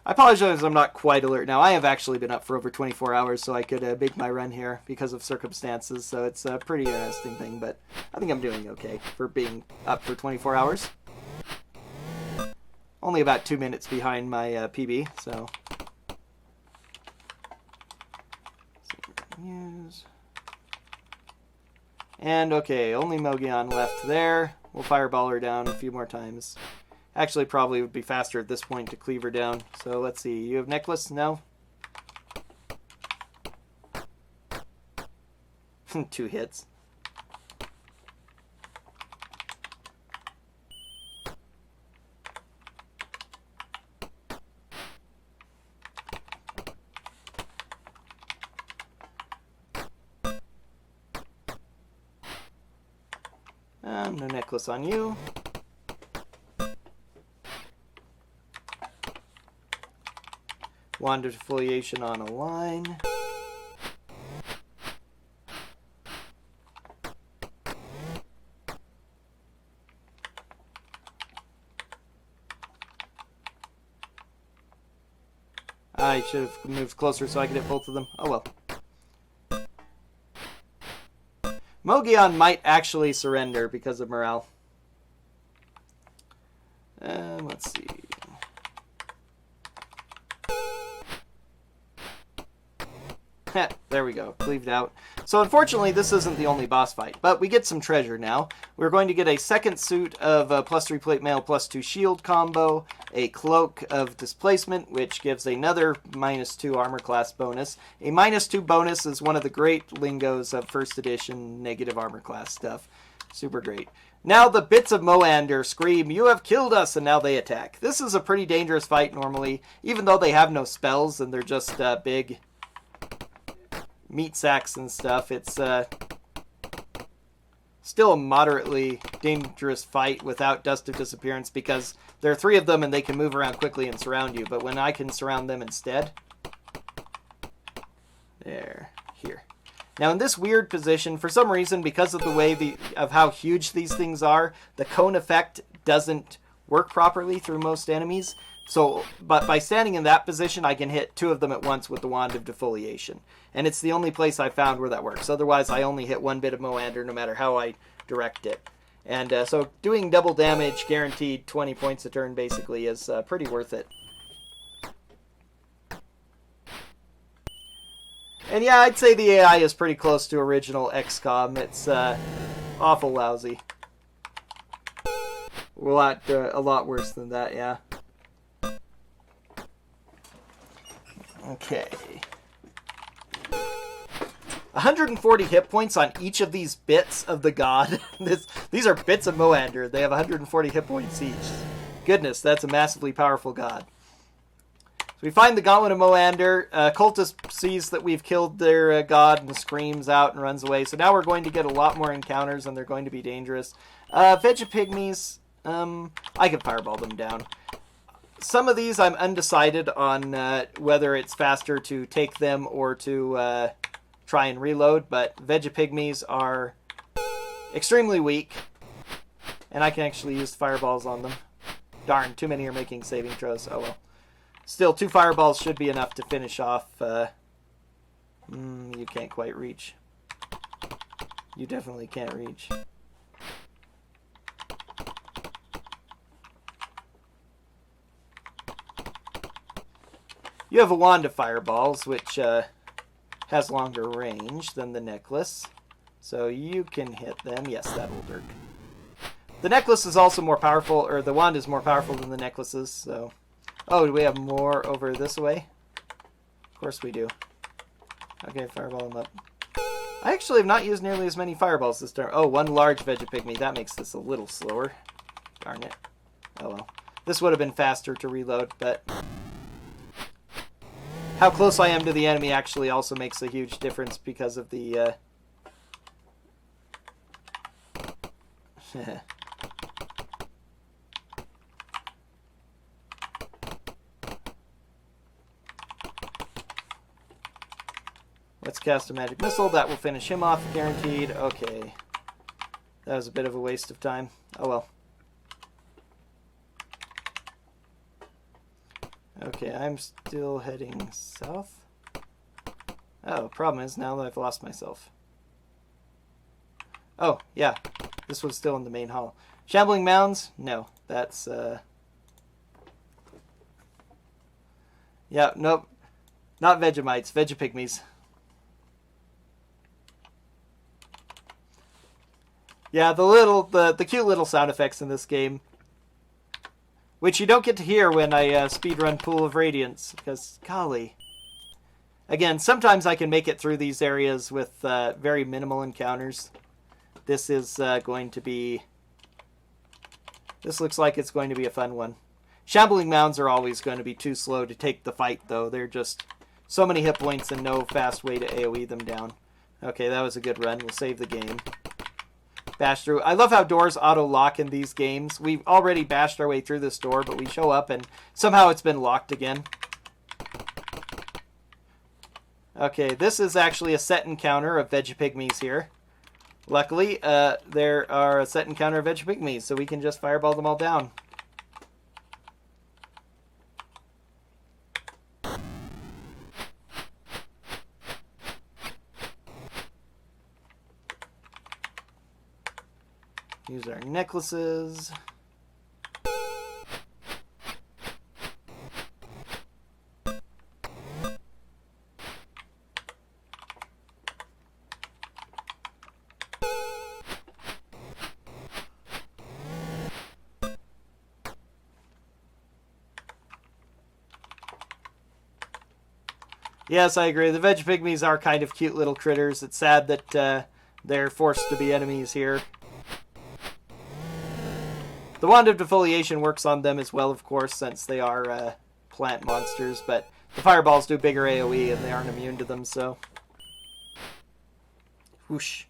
I apologize I'm not quite alert now. I have actually been up for over 24 hours, so I could make my run here because of circumstances. So it's a pretty interesting thing, but I think I'm doing okay for being up for 24 hours. Only about 2 minutes behind my PB, so. And okay, only Mogion left there. We'll fireball her down a few more times. Actually, probably would be faster at this point to cleave her down. So let's see. You have necklace? No? 2 hits. No necklace on you. Wand of Defoliation on a line. I should have moved closer so I could hit both of them. Oh well. Mogion might actually surrender because of morale. Let's see. There we go. Cleaved out. So unfortunately, this isn't the only boss fight, but we get some treasure now. We're going to get a second suit of +3 plate mail, +2 shield combo, a cloak of displacement, which gives another -2 armor class bonus. A -2 bonus is one of the great lingos of first edition negative armor class stuff. Super great. Now the bits of Moander scream, "You have killed us!" and now they attack. This is a pretty dangerous fight normally, even though they have no spells and they're just big meat sacks and stuff. It's still a moderately dangerous fight without Dust of Disappearance because there are 3 of them and they can move around quickly and surround you. But when I can surround them instead... There. Here. Now in this weird position, for some reason, because of the way of how huge these things are, the cone effect doesn't work properly through most enemies. So, but by standing in that position, I can hit 2 of them at once with the Wand of Defoliation. And it's the only place I found where that works. Otherwise, I only hit 1 bit of Moander no matter how I direct it. And so doing double damage, guaranteed 20 points a turn, basically, is pretty worth it. And yeah, I'd say the AI is pretty close to original XCOM. It's awful lousy. A lot worse than that, yeah. Okay. 140 hit points on each of these bits of the god. These are bits of Moander. They have 140 hit points each. Goodness, that's a massively powerful god. So we find the Gauntlet of Moander. Cultist sees that we've killed their god and screams out and runs away. So now we're going to get a lot more encounters and they're going to be dangerous. Vegapygmies, I can fireball them down. Some of these I'm undecided on whether it's faster to take them or to try and reload, but Vegapygmies are extremely weak, and I can actually use fireballs on them. Darn, too many are making saving throws. Oh well. Still, 2 fireballs should be enough to finish off. You can't quite reach. You definitely can't reach. You have a wand of fireballs, which has longer range than the necklace. So you can hit them. Yes, that will work. The necklace is also more powerful, or the wand is more powerful than the necklaces, so... Oh, do we have more over this way? Of course we do. Okay, fireball them up. I actually have not used nearly as many fireballs this turn. Oh, 1 large Vegapygmy. That makes this a little slower. Darn it. Oh well. This would have been faster to reload, but... How close I am to the enemy actually also makes a huge difference because of the... Let's cast a magic missile. That will finish him off, guaranteed. Okay. That was a bit of a waste of time. Oh well. Okay, I'm still heading south. Oh, problem is now that I've lost myself. Oh, yeah. This was still in the main hall. Shambling Mounds? No. That's, Yeah, nope. Not Vegemites. Vegapygmies. Yeah, the cute little sound effects in this game, which you don't get to hear when I speedrun Pool of Radiance, because, golly. Again, sometimes I can make it through these areas with very minimal encounters. This is going to be... This looks like it's going to be a fun one. Shambling Mounds are always going to be too slow to take the fight, though. They're just so many hit points and no fast way to AoE them down. Okay, that was a good run. We'll save the game. Bash through. I love how doors auto-lock in these games. We've already bashed our way through this door, but we show up and somehow it's been locked again. Okay, this is actually a set encounter of Vegapygmies here. Luckily, there are a set encounter of Vegapygmies, so we can just fireball them all down. Use our necklaces. Yes, I agree. The Vegapygmies are kind of cute little critters. It's sad that they're forced to be enemies here. The Wand of Defoliation works on them as well, of course, since they are plant monsters, but the fireballs do bigger AoE and they aren't immune to them, so... Whoosh.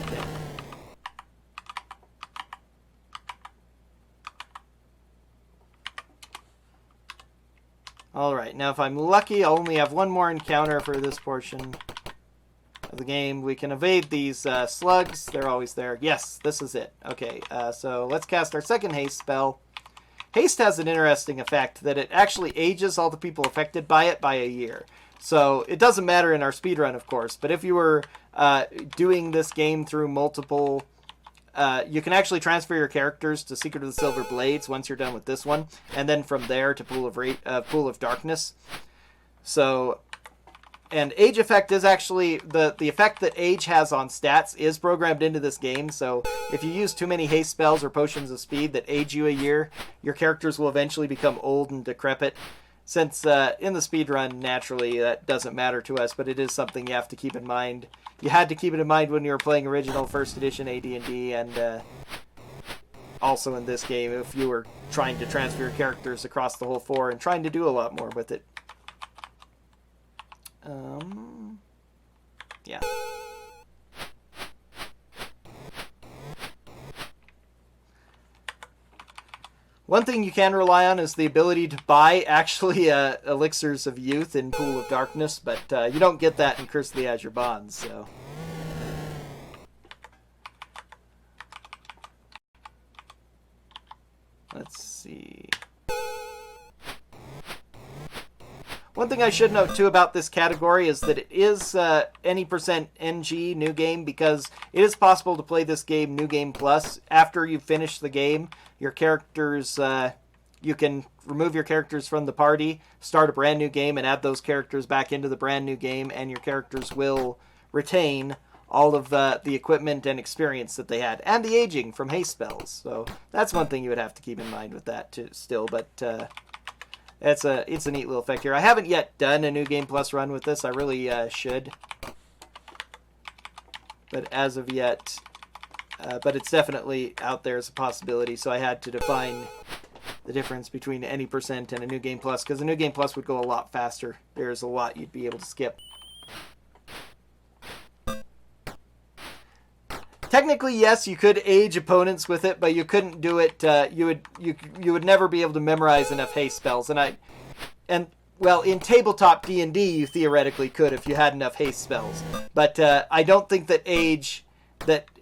Okay. Alright, now if I'm lucky, I'll only have one more encounter for this portion of the game. We can evade these slugs. They're always there. Yes, this is it. Okay, so let's cast our second haste spell. Haste has an interesting effect that it actually ages all the people affected by it by a year. So it doesn't matter in our speedrun, of course, but if you were doing this game through multiple... you can actually transfer your characters to Secret of the Silver Blades once you're done with this one, and then from there to Pool of Darkness. So... And age effect is actually, the effect that age has on stats is programmed into this game, so if you use too many haste spells or potions of speed that age you a year, your characters will eventually become old and decrepit. Since in the speedrun, naturally, that doesn't matter to us, but it is something you have to keep in mind. You had to keep it in mind when you were playing original 1st edition AD&D, and also in this game, if you were trying to transfer your characters across the whole 4 and trying to do a lot more with it. Yeah. One thing you can rely on is the ability to buy actually elixirs of youth in Pool of Darkness, but you don't get that in Curse of the Azure Bonds, so... Let's see... One thing I should note, too, about this category is that it is any percent NG, new game, because it is possible to play this game New Game Plus. After you finish the game, your characters, you can remove your characters from the party, start a brand new game, and add those characters back into the brand new game, and your characters will retain all of the equipment and experience that they had, and the aging from haste spells. So that's one thing you would have to keep in mind with that, too, still, but... it's a neat little effect here. I haven't yet done a New Game Plus run with this. I really should. But as of yet, but it's definitely out there as a possibility. So I had to define the difference between any percent and a New Game Plus, because a New Game Plus would go a lot faster. There's a lot you'd be able to skip. Technically, yes, you could age opponents with it, but you couldn't do it. You would never be able to memorize enough haste spells. Well, in tabletop D&D, you theoretically could if you had enough haste spells. But I don't think that age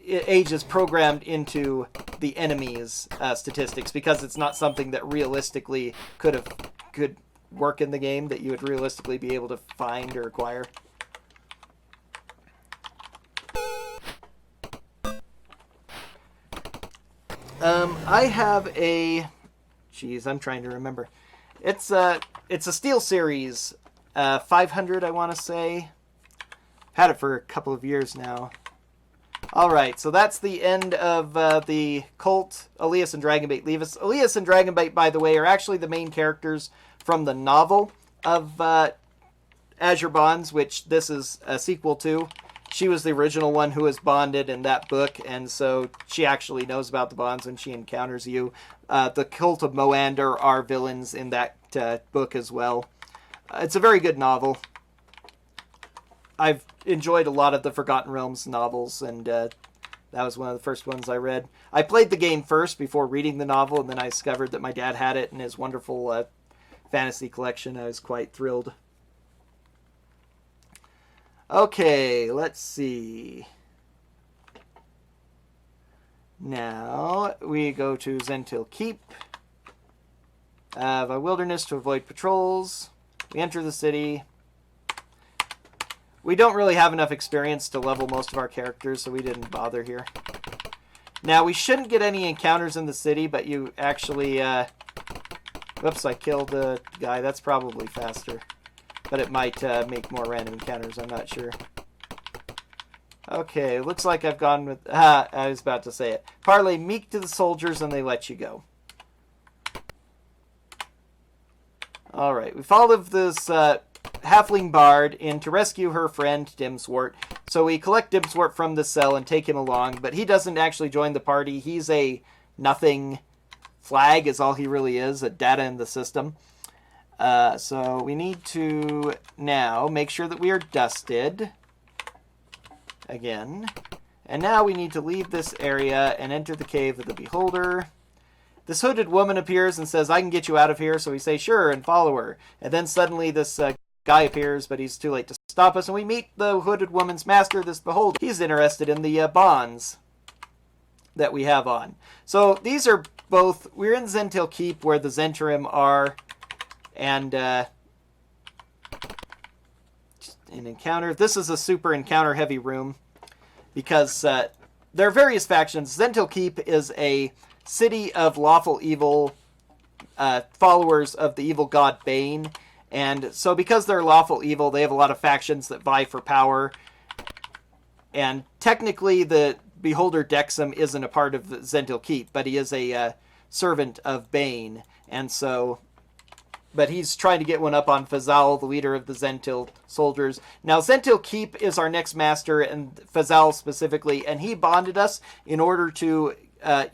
is programmed into the enemy's statistics, because it's not something that realistically could work in the game, that you would realistically be able to find or acquire. I have a... Geez, I'm trying to remember. It's a Steel Series 500, I want to say. Had it for a couple of years now. Alright, so that's the end of the Cult, Elias, and Dragonbait leave us. Elias and Dragonbait, by the way, are actually the main characters from the novel of Azure Bonds, which this is a sequel to. She was the original one who was bonded in that book, and so she actually knows about the bonds when she encounters you. The Cult of Moander are villains in that book as well. It's a very good novel. I've enjoyed a lot of the Forgotten Realms novels, and that was one of the first ones I read. I played the game first before reading the novel, and then I discovered that my dad had it in his wonderful fantasy collection. I was quite thrilled. Okay, let's see. Now we go to Zentil Keep. Have a wilderness to avoid patrols. We enter the city. We don't really have enough experience to level most of our characters, so we didn't bother here. Now, we shouldn't get any encounters in the city, but you actually... Whoops, I killed a guy. That's probably faster. But it might make more random encounters, I'm not sure. Okay, looks like I've gone with... I was about to say it. Parley meek to the soldiers and they let you go. Alright, we followed this halfling bard in to rescue her friend Dimswort. So we collect Dimswort from the cell and take him along, but he doesn't actually join the party. He's a nothing flag is all he really is, a data in the system. So we need to now make sure that we are dusted again. And now we need to leave this area and enter the cave of the beholder. This hooded woman appears and says, I can get you out of here. So we say, sure, and follow her. And then suddenly this guy appears, but he's too late to stop us. And we meet the hooded woman's master, this beholder. He's interested in the bonds that we have on. So these are both, we're in Zentil Keep where the Zentrim are. And an encounter. This is a super encounter heavy room because there are various factions. Zentil Keep is a city of lawful evil followers of the evil god Bane. And so because they're lawful evil, they have a lot of factions that vie for power. And technically the beholder Dexum isn't a part of the Zentil Keep, but he is a servant of Bane. And so... But he's trying to get one up on Fazal, the leader of the Zentil soldiers. Now, Zentil Keep is our next master, and Fazal specifically, and he bonded us in order to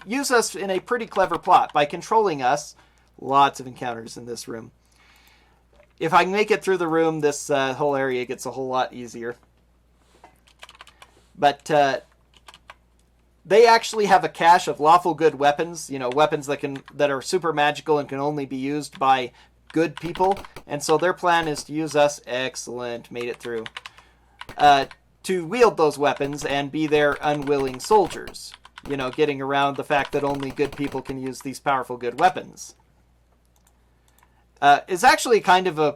use us in a pretty clever plot. By controlling us, lots of encounters in this room. If I can make it through the room, this whole area gets a whole lot easier. But they actually have a cache of lawful good weapons, weapons that are super magical and can only be used by good people. And so their plan is to use us. Excellent, made it through. To wield those weapons and be their unwilling soldiers. Getting around the fact that only good people can use these powerful good weapons. Is actually kind of a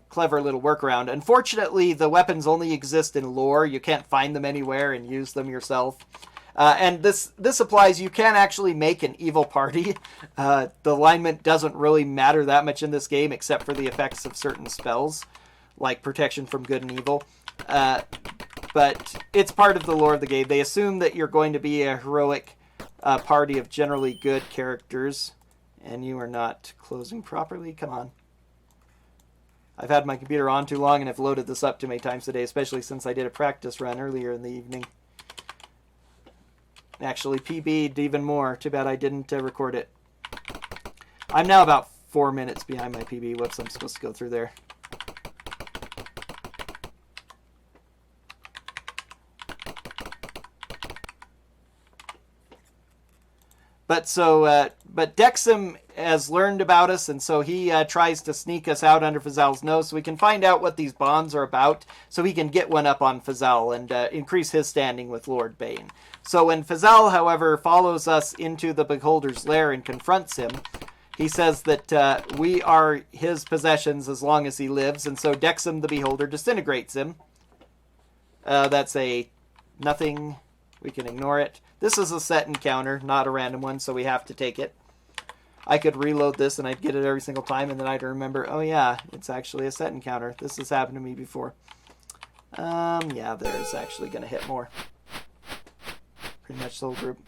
clever little workaround. Unfortunately, the weapons only exist in lore. You can't find them anywhere and use them yourself. And this applies, you can actually make an evil party. The alignment doesn't really matter that much in this game, except for the effects of certain spells, like protection from good and evil. But it's part of the lore of the game. They assume that you're going to be a heroic party of generally good characters, and you are not closing properly. Come on. I've had my computer on too long, and I've loaded this up too many times today, especially since I did a practice run earlier in the evening. Actually, PB'd even more. Too bad I didn't record it. I'm now about 4 minutes behind my PB. Whoops, I'm supposed to go through there. But Dexum has learned about us, and so he tries to sneak us out under Fazal's nose so we can find out what these bonds are about, so he can get one up on Fazal and increase his standing with Lord Bane. So when Fazal, however, follows us into the Beholder's lair and confronts him, he says that we are his possessions as long as he lives, and so Dexum the Beholder disintegrates him. That's a nothing. We can ignore it. This is a set encounter, not a random one, so we have to take it. I could reload this and I'd get it every single time, and then I'd remember, oh yeah, it's actually a set encounter. This has happened to me before. Yeah, there's actually going to hit more. Pretty much the whole group.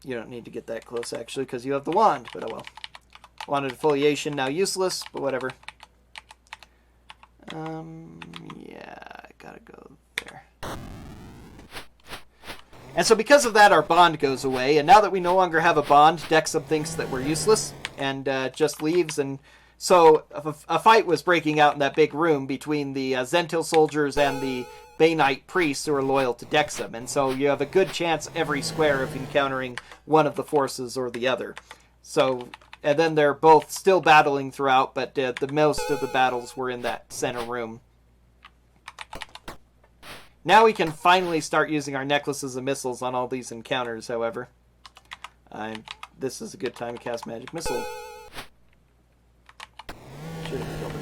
You don't need to get that close, actually, because you have the wand, but oh well. Wand of Defoliation, now useless, but whatever. Yeah, I gotta go there. And so because of that, our bond goes away, and now that we no longer have a bond, Dexum thinks that we're useless, and just leaves, and so a fight was breaking out in that big room between the Zentil soldiers and the Baneite priests who are loyal to Dexum, and so you have a good chance every square of encountering one of the forces or the other. So, and then they're both still battling throughout, but the most of the battles were in that center room. Now we can finally start using our necklaces and missiles on all these encounters, however. This is a good time to cast Magic Missile. Should have killed him.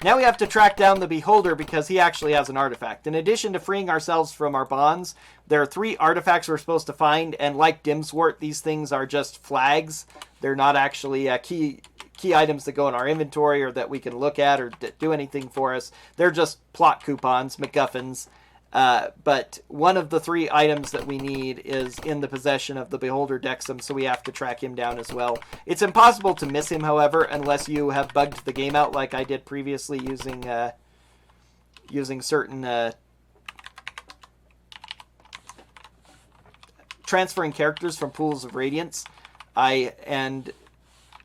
Now we have to track down the Beholder because he actually has an artifact. In addition to freeing ourselves from our bonds, there are 3 artifacts we're supposed to find, and like Dimswort, these things are just flags. They're not actually key items that go in our inventory or that we can look at or do anything for us. They're just plot coupons, MacGuffins. But one of the 3 items that we need is in the possession of the Beholder Dexum, so we have to track him down as well. It's impossible to miss him, however, unless you have bugged the game out like I did previously using certain transferring characters from pools of radiance. I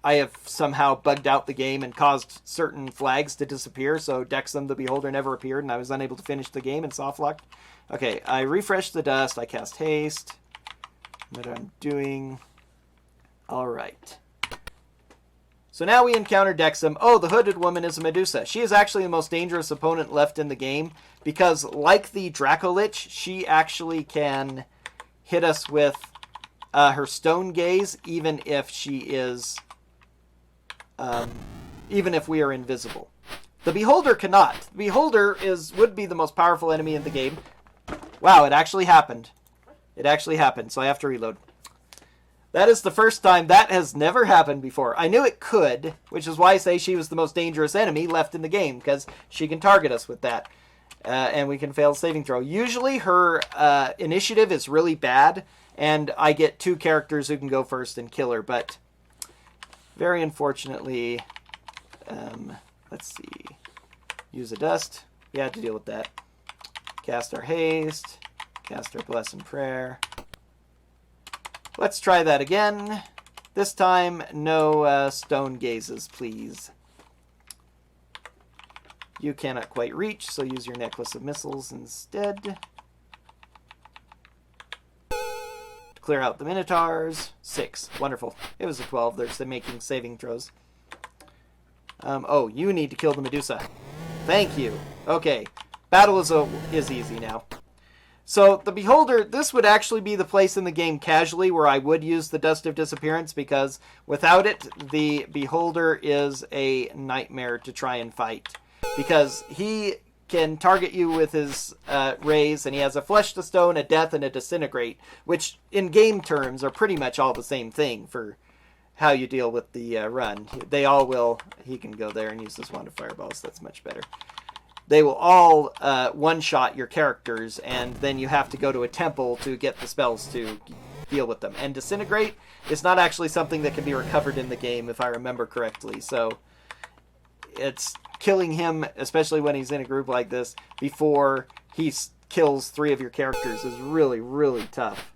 have somehow bugged out the game and caused certain flags to disappear, so Dexum the Beholder never appeared, and I was unable to finish the game and softlocked. Okay, I refreshed the dust, I cast haste. What I'm doing. Alright. So now we encounter Dexum. Oh, the hooded woman is a Medusa. She is actually the most dangerous opponent left in the game, because like the Dracolich, she actually can hit us with her stone gaze, even if she is... even if we are invisible. The Beholder cannot. The Beholder would be the most powerful enemy in the game. Wow, it actually happened. It actually happened, so I have to reload. That is the first time. That has never happened before. I knew it could, which is why I say she was the most dangerous enemy left in the game, because she can target us with that. And we can fail saving throw. Usually her initiative is really bad, and I get 2 characters who can go first and kill her, but very unfortunately, let's see, use a dust, we had to deal with that. Cast our haste, cast our bless and prayer. Let's try that again. This time, no stone gazes, please. You cannot quite reach, so use your necklace of missiles instead. Clear out the Minotaurs. 6. Wonderful. It was a 12. They're making saving throws. Oh, you need to kill the Medusa. Thank you. Okay. Battle is easy now. So, the Beholder, this would actually be the place in the game casually where I would use the Dust of Disappearance, because without it, the Beholder is a nightmare to try and fight. Because he can target you with his rays, and he has a Flesh to Stone, a Death, and a Disintegrate, which in game terms are pretty much all the same thing for how you deal with the run. They all will. He can go there and use his wand of fireballs. That's much better. They will all one-shot your characters, and then you have to go to a temple to get the spells to deal with them. And Disintegrate is not actually something that can be recovered in the game, if I remember correctly. So it's killing him, especially when he's in a group like this, before he kills 3 of your characters is really, really tough.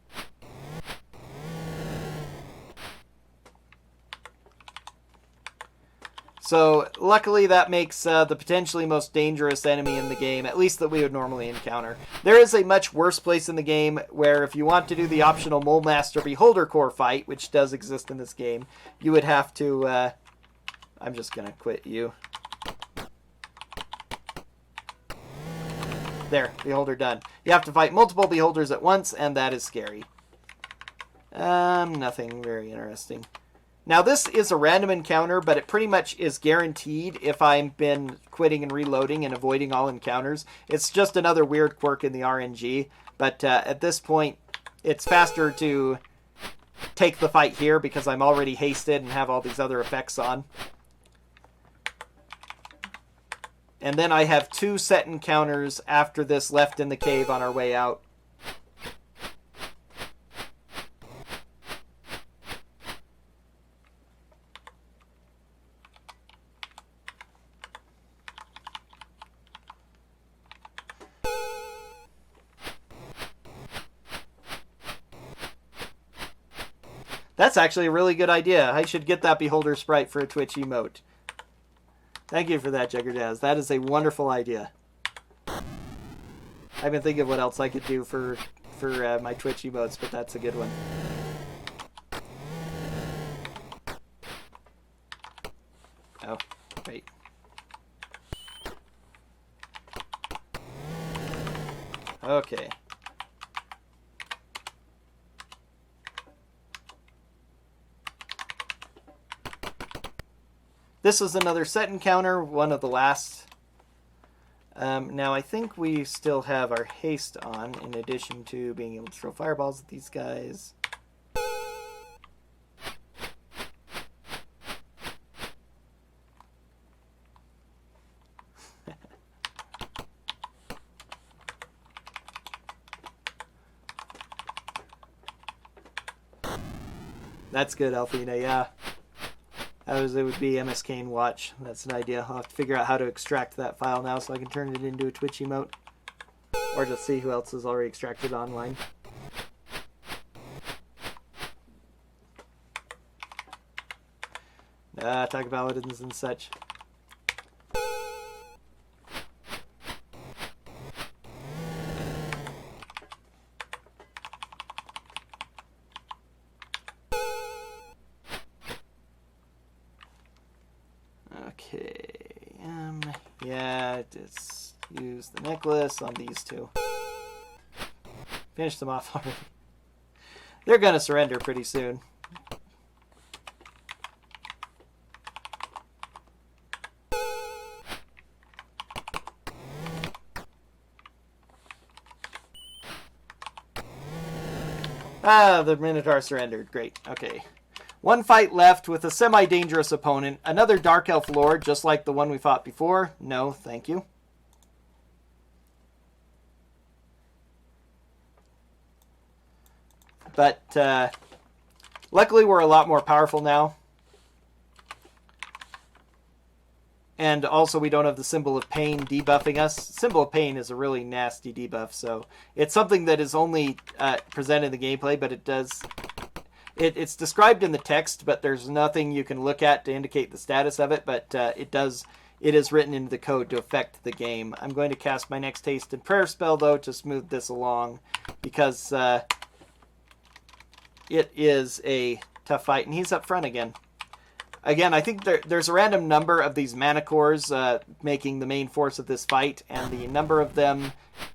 So, luckily that makes the potentially most dangerous enemy in the game, at least that we would normally encounter. There is a much worse place in the game where if you want to do the optional Mole Master Beholder Core fight, which does exist in this game, you would have to... I'm just going to quit you. There, Beholder done. You have to fight multiple Beholders at once, and that is scary. Nothing very interesting. Now, this is a random encounter, but it pretty much is guaranteed if I've been quitting and reloading and avoiding all encounters. It's just another weird quirk in the RNG, but at this point, it's faster to take the fight here because I'm already hasted and have all these other effects on. And then I have 2 set encounters after this left in the cave on our way out. That's actually a really good idea. I should get that Beholder sprite for a Twitch emote. Thank you for that, Juggerdaz. That is a wonderful idea. I've been thinking of what else I could do for my Twitch emotes, but that's a good one. Oh, wait. Okay. This was another set encounter, one of the last. Now, I think we still have our haste on, in addition to being able to throw fireballs at these guys. That's good, Alfina, yeah. It would be MSKain watch. That's an idea. I'll have to figure out how to extract that file now so I can turn it into a Twitch emote. Or just see who else is already extracted online. Talk paladins and such. Yeah, just use the necklace on these 2. Finish them off already. They're gonna surrender pretty soon. Ah, the Minotaur surrendered. Great. Okay. 1 fight left with a semi-dangerous opponent. Another Dark Elf Lord, just like the one we fought before. No, thank you. But luckily we're a lot more powerful now. And also we don't have the Symbol of Pain debuffing us. Symbol of Pain is a really nasty debuff, so it's something that is only presented in the gameplay, but it it's described in the text, but there's nothing you can look at to indicate the status of it, but it is written into the code to affect the game. I'm going to cast my next Haste and Prayer spell, though, to smooth this along, because it is a tough fight, and he's up front again. Again, I think there's a random number of these mana cores making the main force of this fight, and the number of them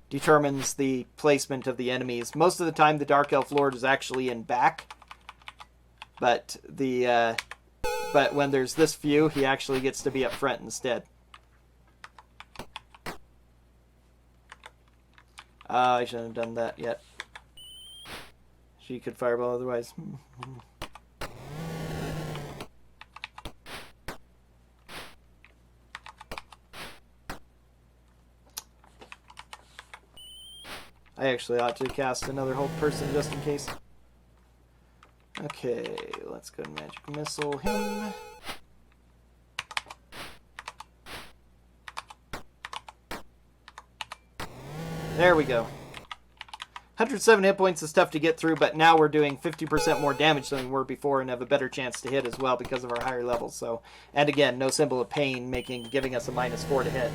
determines the placement of the enemies. Most of the time, the Dark Elf Lord is actually in back, but when there's this few, he actually gets to be up front instead. I shouldn't have done that yet. She could fireball otherwise. I actually ought to cast another hold person just in case. Okay, let's go and Magic Missile him. There we go. 107 hit points is tough to get through, but now we're doing 50% more damage than we were before and have a better chance to hit as well because of our higher levels. So, and again, no symbol of pain giving us a -4 to hit.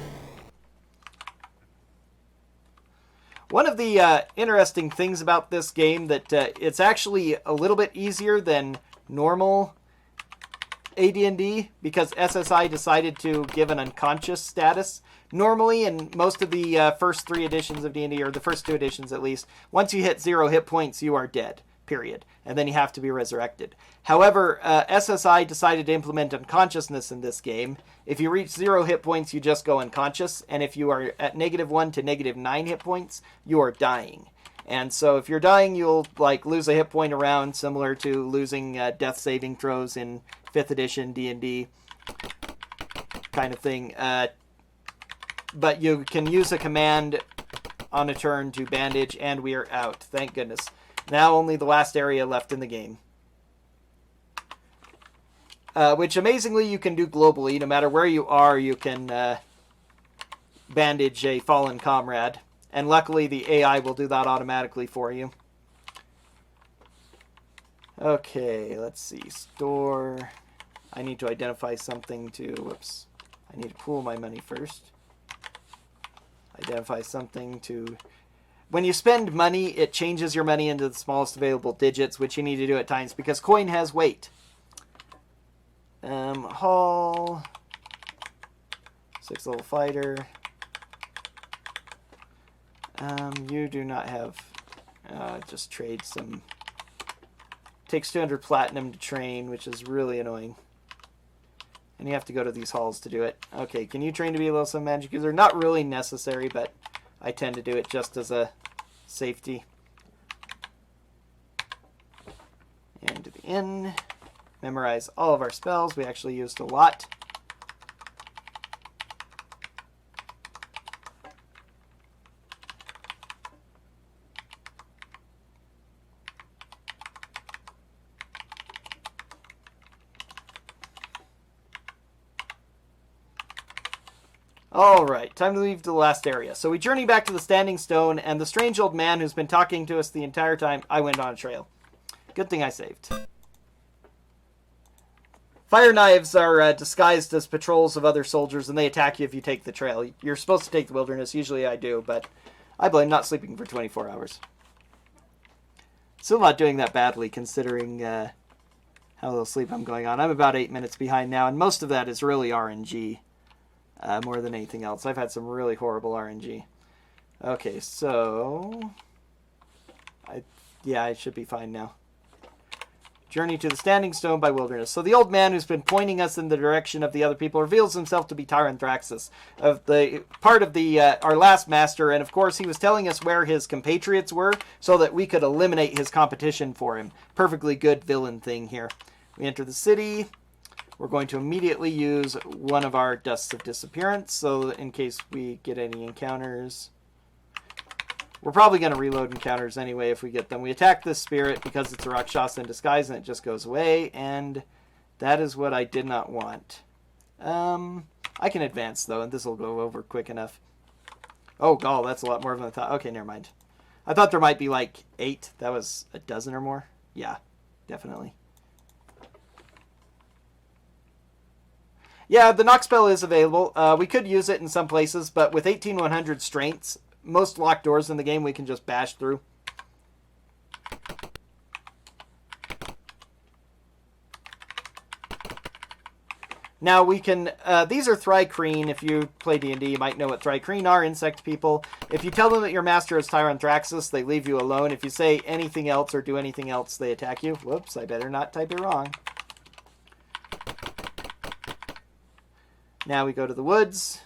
One of the interesting things about this game that it's actually a little bit easier than normal AD&D because SSI decided to give an unconscious status. Normally, in most of the first 3 editions of D&D, or the first 2 editions at least, once you hit 0 hit points, you are dead, period. And then you have to be resurrected. However, SSI decided to implement unconsciousness in this game. If you reach 0 hit points, you just go unconscious. And if you are at -1 to -9 hit points, you are dying. And so if you're dying, you'll lose a hit point around, similar to losing death saving throws in 5th edition D&D kind of thing. But you can use a command on a turn to bandage, and we are out. Thank goodness. Now only the last area left in the game. Which amazingly you can do globally. No matter where you are, you can bandage a fallen comrade. And luckily the AI will do that automatically for you. Okay, let's see. Store. I need to identify something to... Whoops. I need to pool my money first. Identify something to... When you spend money, it changes your money into the smallest available digits, which you need to do at times because coin has weight. Hull. 6th level fighter. You do not have... just trade some... Takes 200 platinum to train, which is really annoying. And you have to go to these halls to do it. Okay, can you train to be a Loathsome magic user? Not really necessary, but I tend to do it just as a safety. And to the inn. Memorize all of our spells. We actually used a lot. Alright, time to leave the last area. So we journey back to the Standing Stone, and the strange old man who's been talking to us the entire time, I went on a trail. Good thing I saved. Fire knives are disguised as patrols of other soldiers, and they attack you if you take the trail. You're supposed to take the wilderness. Usually I do, but I blame not sleeping for 24 hours. Still not doing that badly, considering how little sleep I'm going on. I'm about 8 minutes behind now, and most of that is really RNG. More than anything else. I've had some really horrible RNG. Okay, so... I should be fine now. Journey to the Standing Stone by Wilderness. So the old man who's been pointing us in the direction of the other people reveals himself to be Tyranthraxus, of the part of the our last master, and of course he was telling us where his compatriots were so that we could eliminate his competition for him. Perfectly good villain thing here. We enter the city. We're going to immediately use one of our Dusts of Disappearance, so in case we get any encounters. We're probably going to reload encounters anyway if we get them. We attack this spirit because it's a Rakshasa in disguise and it just goes away, and that is what I did not want. I can advance though, and this will go over quick enough. Oh, God, that's a lot more than I thought. Okay, never mind. I thought there might be like 8. That was a dozen or more. Yeah, definitely. Yeah, the knock spell is available. We could use it in some places, but with 18,100 strengths, most locked doors in the game we can just bash through. Now we can, these are Thri-kreen. If you play D&D, you might know what Thri-kreen are, insect people. If you tell them that your master is Tyranthaxis, they leave you alone. If you say anything else or do anything else, they attack you. Whoops, I better not type it wrong. Now we go to the woods.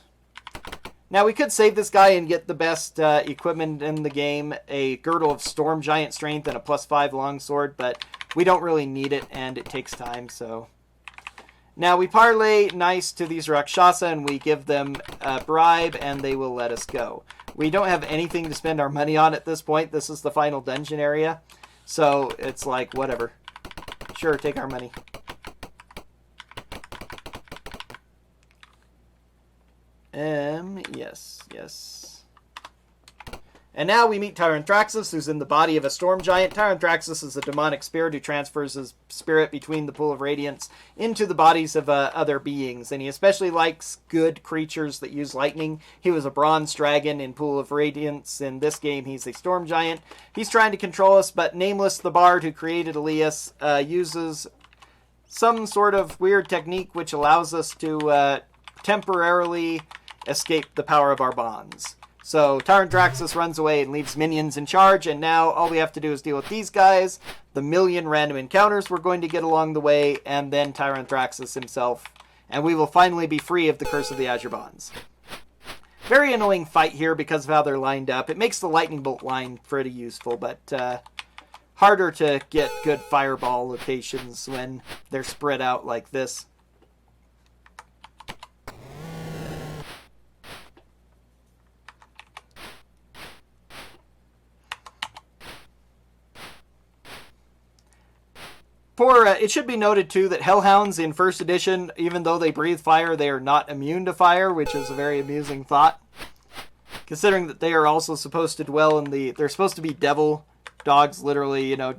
Now we could save this guy and get the best equipment in the game, a Girdle of Storm Giant Strength and a +5 longsword, but we don't really need it and it takes time, so... Now we parlay nice to these Rakshasa and we give them a bribe and they will let us go. We don't have anything to spend our money on at this point. This is the final dungeon area. So it's like, whatever. Sure, take our money. Yes. And now we meet Tyranthaxis, who's in the body of a storm giant. Tyranthaxis is a demonic spirit who transfers his spirit between the Pool of Radiance into the bodies of other beings. And he especially likes good creatures that use lightning. He was a bronze dragon in Pool of Radiance. In this game, he's a storm giant. He's trying to control us, but Nameless the Bard, who created Elias, uses some sort of weird technique which allows us to temporarily escape the power of our bonds. So Tyranthaxis runs away and leaves minions in charge, and now all we have to do is deal with these guys, the million random encounters we're going to get along the way, and then Tyranthaxis himself, and we will finally be free of the Curse of the Azure Bonds. Very annoying fight here because of how they're lined up. It makes the lightning bolt line pretty useful, but harder to get good fireball locations when they're spread out like this. It should be noted, too, that Hellhounds in 1st edition, even though they breathe fire, they are not immune to fire, which is a very amusing thought. Considering that they are also supposed to dwell in the... They're supposed to be devil dogs, literally, you know,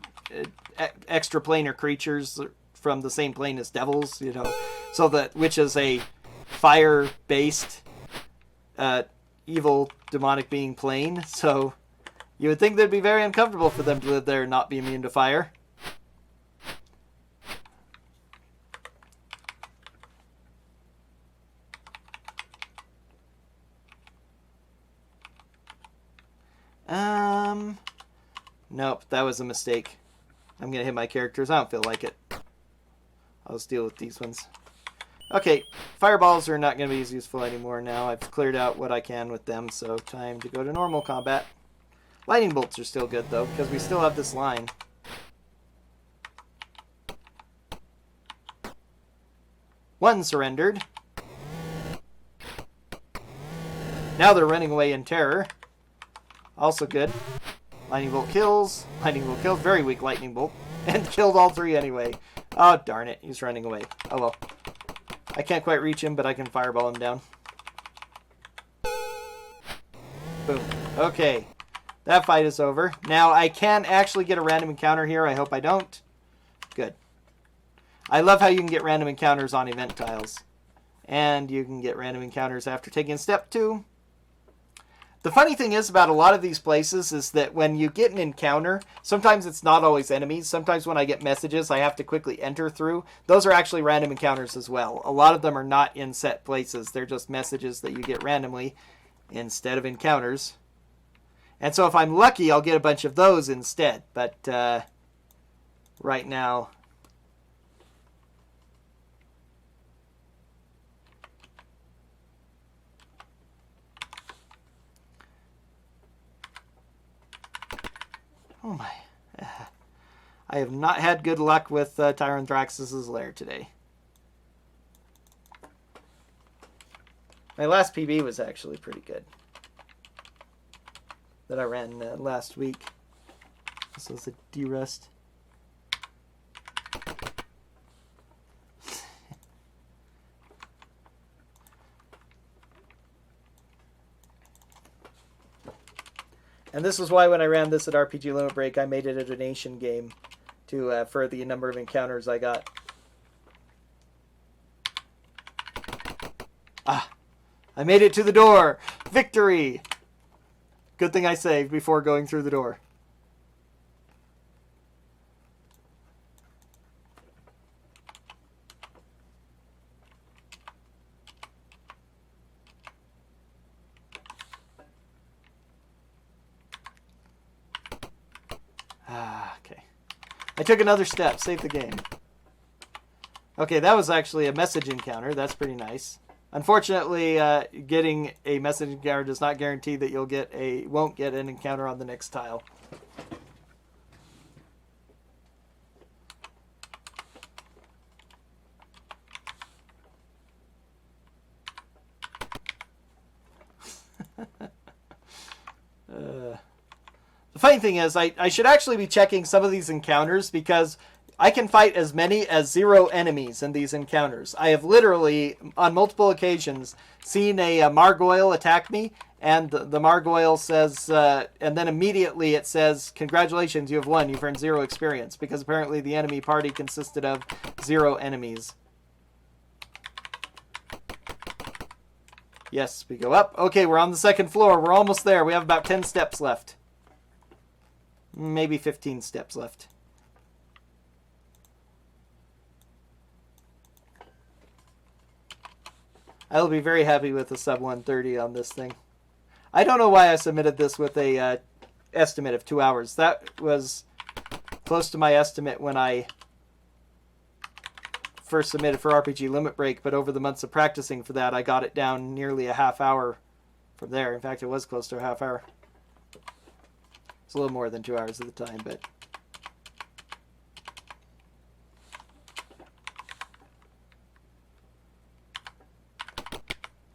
extraplanar creatures from the same plane as devils, you know. So that, which is a fire-based evil demonic being plane. So you would think they'd be very uncomfortable for them to live there and not be immune to fire. Nope, that was a mistake. I'm going to hit my characters. I don't feel like it. I'll just deal with these ones. Okay, fireballs are not going to be as useful anymore now. I've cleared out what I can with them, so time to go to normal combat. Lightning bolts are still good, though, because we still have this line. One surrendered. Now they're running away in terror. Also good. Lightning bolt kills. Lightning bolt kills. Very weak lightning bolt. And killed all three anyway. Oh, darn it. He's running away. Oh, well. I can't quite reach him, but I can fireball him down. Boom. Okay. That fight is over. Now, I can actually get a random encounter here. I hope I don't. Good. I love how you can get random encounters on event tiles. And you can get random encounters after taking step 2. The funny thing is about a lot of these places is that when you get an encounter, sometimes it's not always enemies. Sometimes when I get messages, I have to quickly enter through. Those are actually random encounters as well. A lot of them are not in set places. They're just messages that you get randomly instead of encounters. And so if I'm lucky, I'll get a bunch of those instead. But right now... Oh my. I have not had good luck with Tyranthaxis' lair today. My last PB was actually pretty good. That I ran last week. This was a D-Rust. And this is why when I ran this at RPG Limit Break, I made it a donation game. for the number of encounters I got. Ah, I made it to the door. Victory! Good thing I saved before going through the door. Okay. I took another step. Save the game. Okay, that was actually a message encounter. That's pretty nice. Unfortunately, getting a message encounter does not guarantee that won't get an encounter on the next tile. The funny thing is, I should actually be checking some of these encounters because I can fight as many as 0 enemies in these encounters. I have literally, on multiple occasions, seen a Margoyle attack me, and the Margoyle says, and then immediately it says, "Congratulations, you have won. You've earned 0 experience," because apparently the enemy party consisted of 0 enemies. Yes, we go up. Okay, we're on the 2nd floor. We're almost there. We have about 10 steps left. Maybe 15 steps left. I'll be very happy with the sub 130 on this thing. I don't know why I submitted this with a estimate of 2 hours. That was close to my estimate when I first submitted for RPG Limit Break, but over the months of practicing for that, I got it down nearly a half hour from there. In fact, it was close to a half hour. It's a little more than 2 hours at the time, but...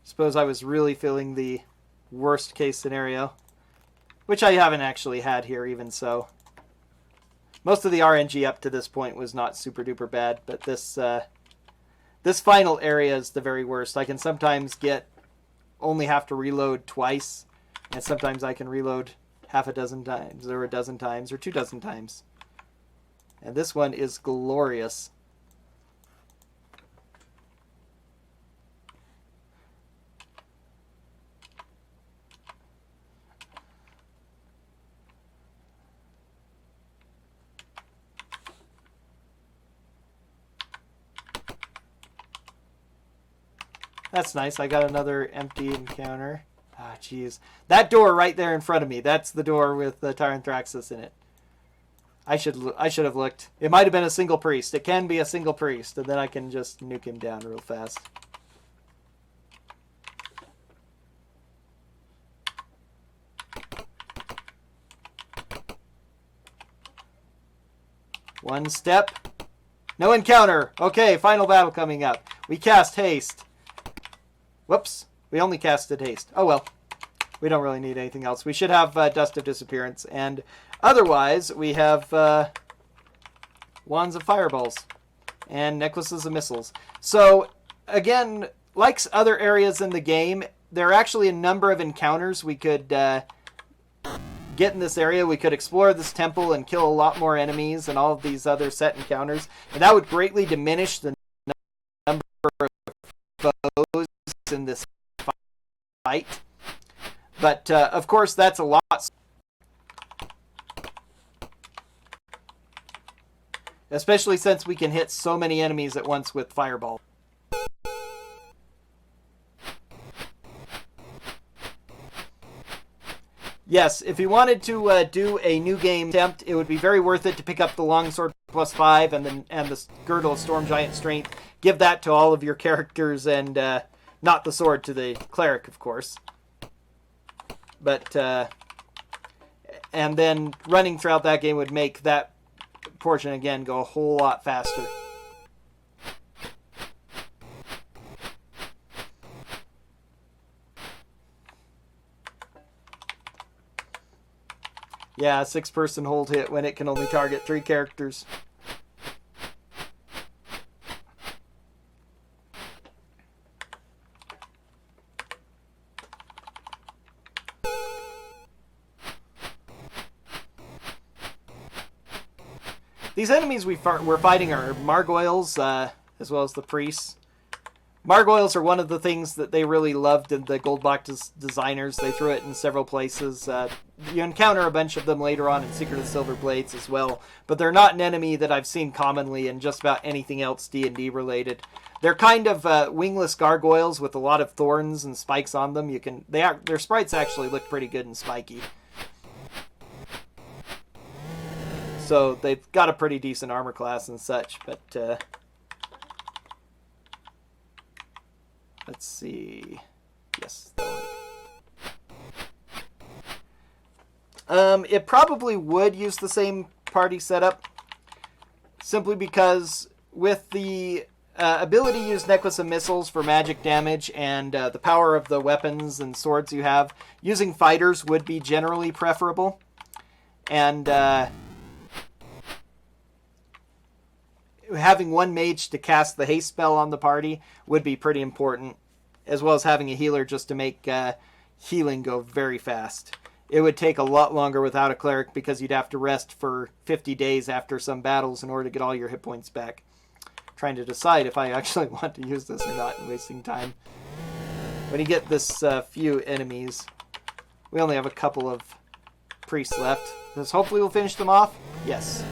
Suppose I was really feeling the worst case scenario, which I haven't actually had here even so. Most of the RNG up to this point was not super duper bad, but this final area is the very worst. I can sometimes only have to reload twice, and sometimes I can reload half a dozen times, or a dozen times, or 2 dozen times. And this one is glorious. That's nice. I got another empty encounter. Ah, jeez. That door right there in front of me. That's the door with the Tyranthraxus in it. I should have looked. It might have been a single priest. It can be a single priest, and then I can just nuke him down real fast. One step. No encounter. Okay, final battle coming up. We cast haste. Whoops. We only casted haste. Oh well. We don't really need anything else. We should have Dust of Disappearance. And otherwise, we have Wands of Fireballs and Necklaces of Missiles. So, again, like other areas in the game, there are actually a number of encounters we could get in this area. We could explore this temple and kill a lot more enemies and all of these other set encounters. And that would greatly diminish the number of foes in this fight. But, of course, that's a lot. Especially since we can hit so many enemies at once with Fireball. Yes, if you wanted to do a new game attempt, it would be very worth it to pick up the Longsword +5 and the Girdle of Storm Giant Strength. Give that to all of your characters and not the sword to the cleric, of course. But, and then running throughout that game would make that portion, again, go a whole lot faster. Yeah, 6-person hold hit when it can only target 3 characters. These enemies we're fighting are Margoyles, as well as the priests. Margoyles are one of the things that they really loved in the Goldbox designers. They threw it in several places. You encounter a bunch of them later on in Secret of Silver Blades as well, but they're not an enemy that I've seen commonly in just about anything else D&D related. They're kind of wingless gargoyles with a lot of thorns and spikes on them. Their sprites actually look pretty good and spiky. So they've got a pretty decent armor class and such, but let's see. Yes. It probably would use the same party setup, simply because with the ability to use Necklace of Missiles for magic damage and the power of the weapons and swords you have, using fighters would be generally preferable. And having one mage to cast the haste spell on the party would be pretty important, as well as having a healer just to make healing go very fast. It would take a lot longer without a cleric because you'd have to rest for 50 days after some battles in order to get all your hit points back. Trying to decide if I actually want to use this or not and wasting time. When you get this few enemies, we only have a couple of priests left. This hopefully will finish them off. Yes.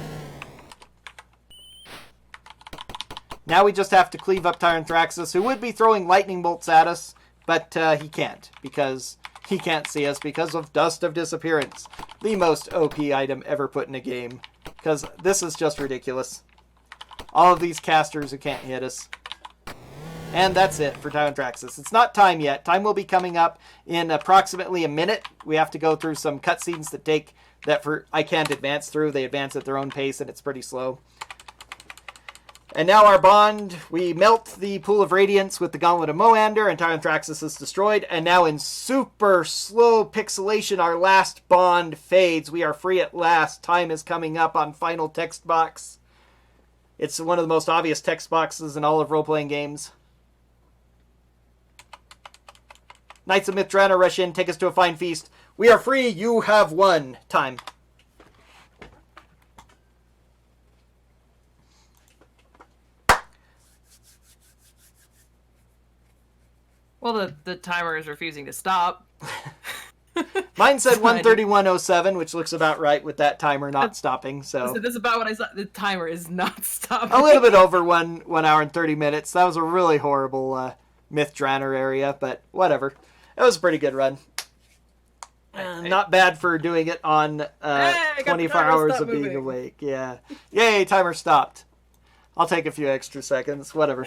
Now we just have to cleave up Tyranthraxus, who would be throwing lightning bolts at us, but he can't, because he can't see us because of Dust of Disappearance, the most OP item ever put in a game, because this is just ridiculous. All of these casters who can't hit us. And that's it for Tyranthraxus. It's not time yet. Time will be coming up in approximately a minute. We have to go through some cutscenes I can't advance through. They advance at their own pace, and it's pretty slow. And now our bond, we melt the Pool of Radiance with the Gauntlet of Moander, and Tyranthraxus is destroyed. And now in super slow pixelation, our last bond fades. We are free at last. Time is coming up on final text box. It's one of the most obvious text boxes in all of role-playing games. Knights of Mithranor rush in, take us to a fine feast. We are free, you have won. Time. Well, the timer is refusing to stop. Mine said 1:31:07, which looks about right with that timer not stopping. So that's about what I saw. The timer is not stopping. A little bit over 1 hour and 30 minutes. That was a really horrible Mithranor area, but whatever. It was a pretty good run. Not bad for doing it on 24 hours of being awake. Yeah. Yay, timer stopped. I'll take a few extra seconds. Whatever.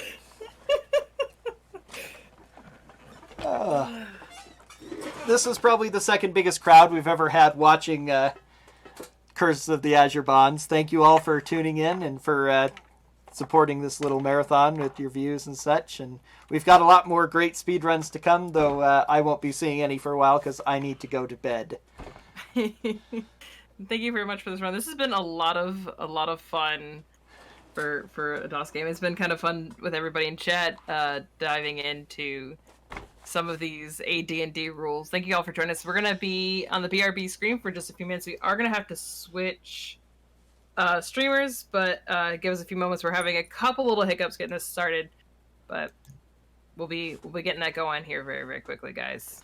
This is probably the second biggest crowd we've ever had watching Curse of the Azure Bonds. Thank you all for tuning in and for supporting this little marathon with your views and such. And we've got a lot more great speedruns to come, though I won't be seeing any for a while because I need to go to bed. Thank you very much for this run. This has been a lot of fun for a DOS game. It's been kind of fun with everybody in chat diving into some of these AD&D rules. Thank you all for joining us. We're going to be on the BRB screen for just a few minutes. We are going to have to switch streamers, but give us a few moments. We're having a couple little hiccups getting this started, but we'll be getting that going here very, very quickly, guys.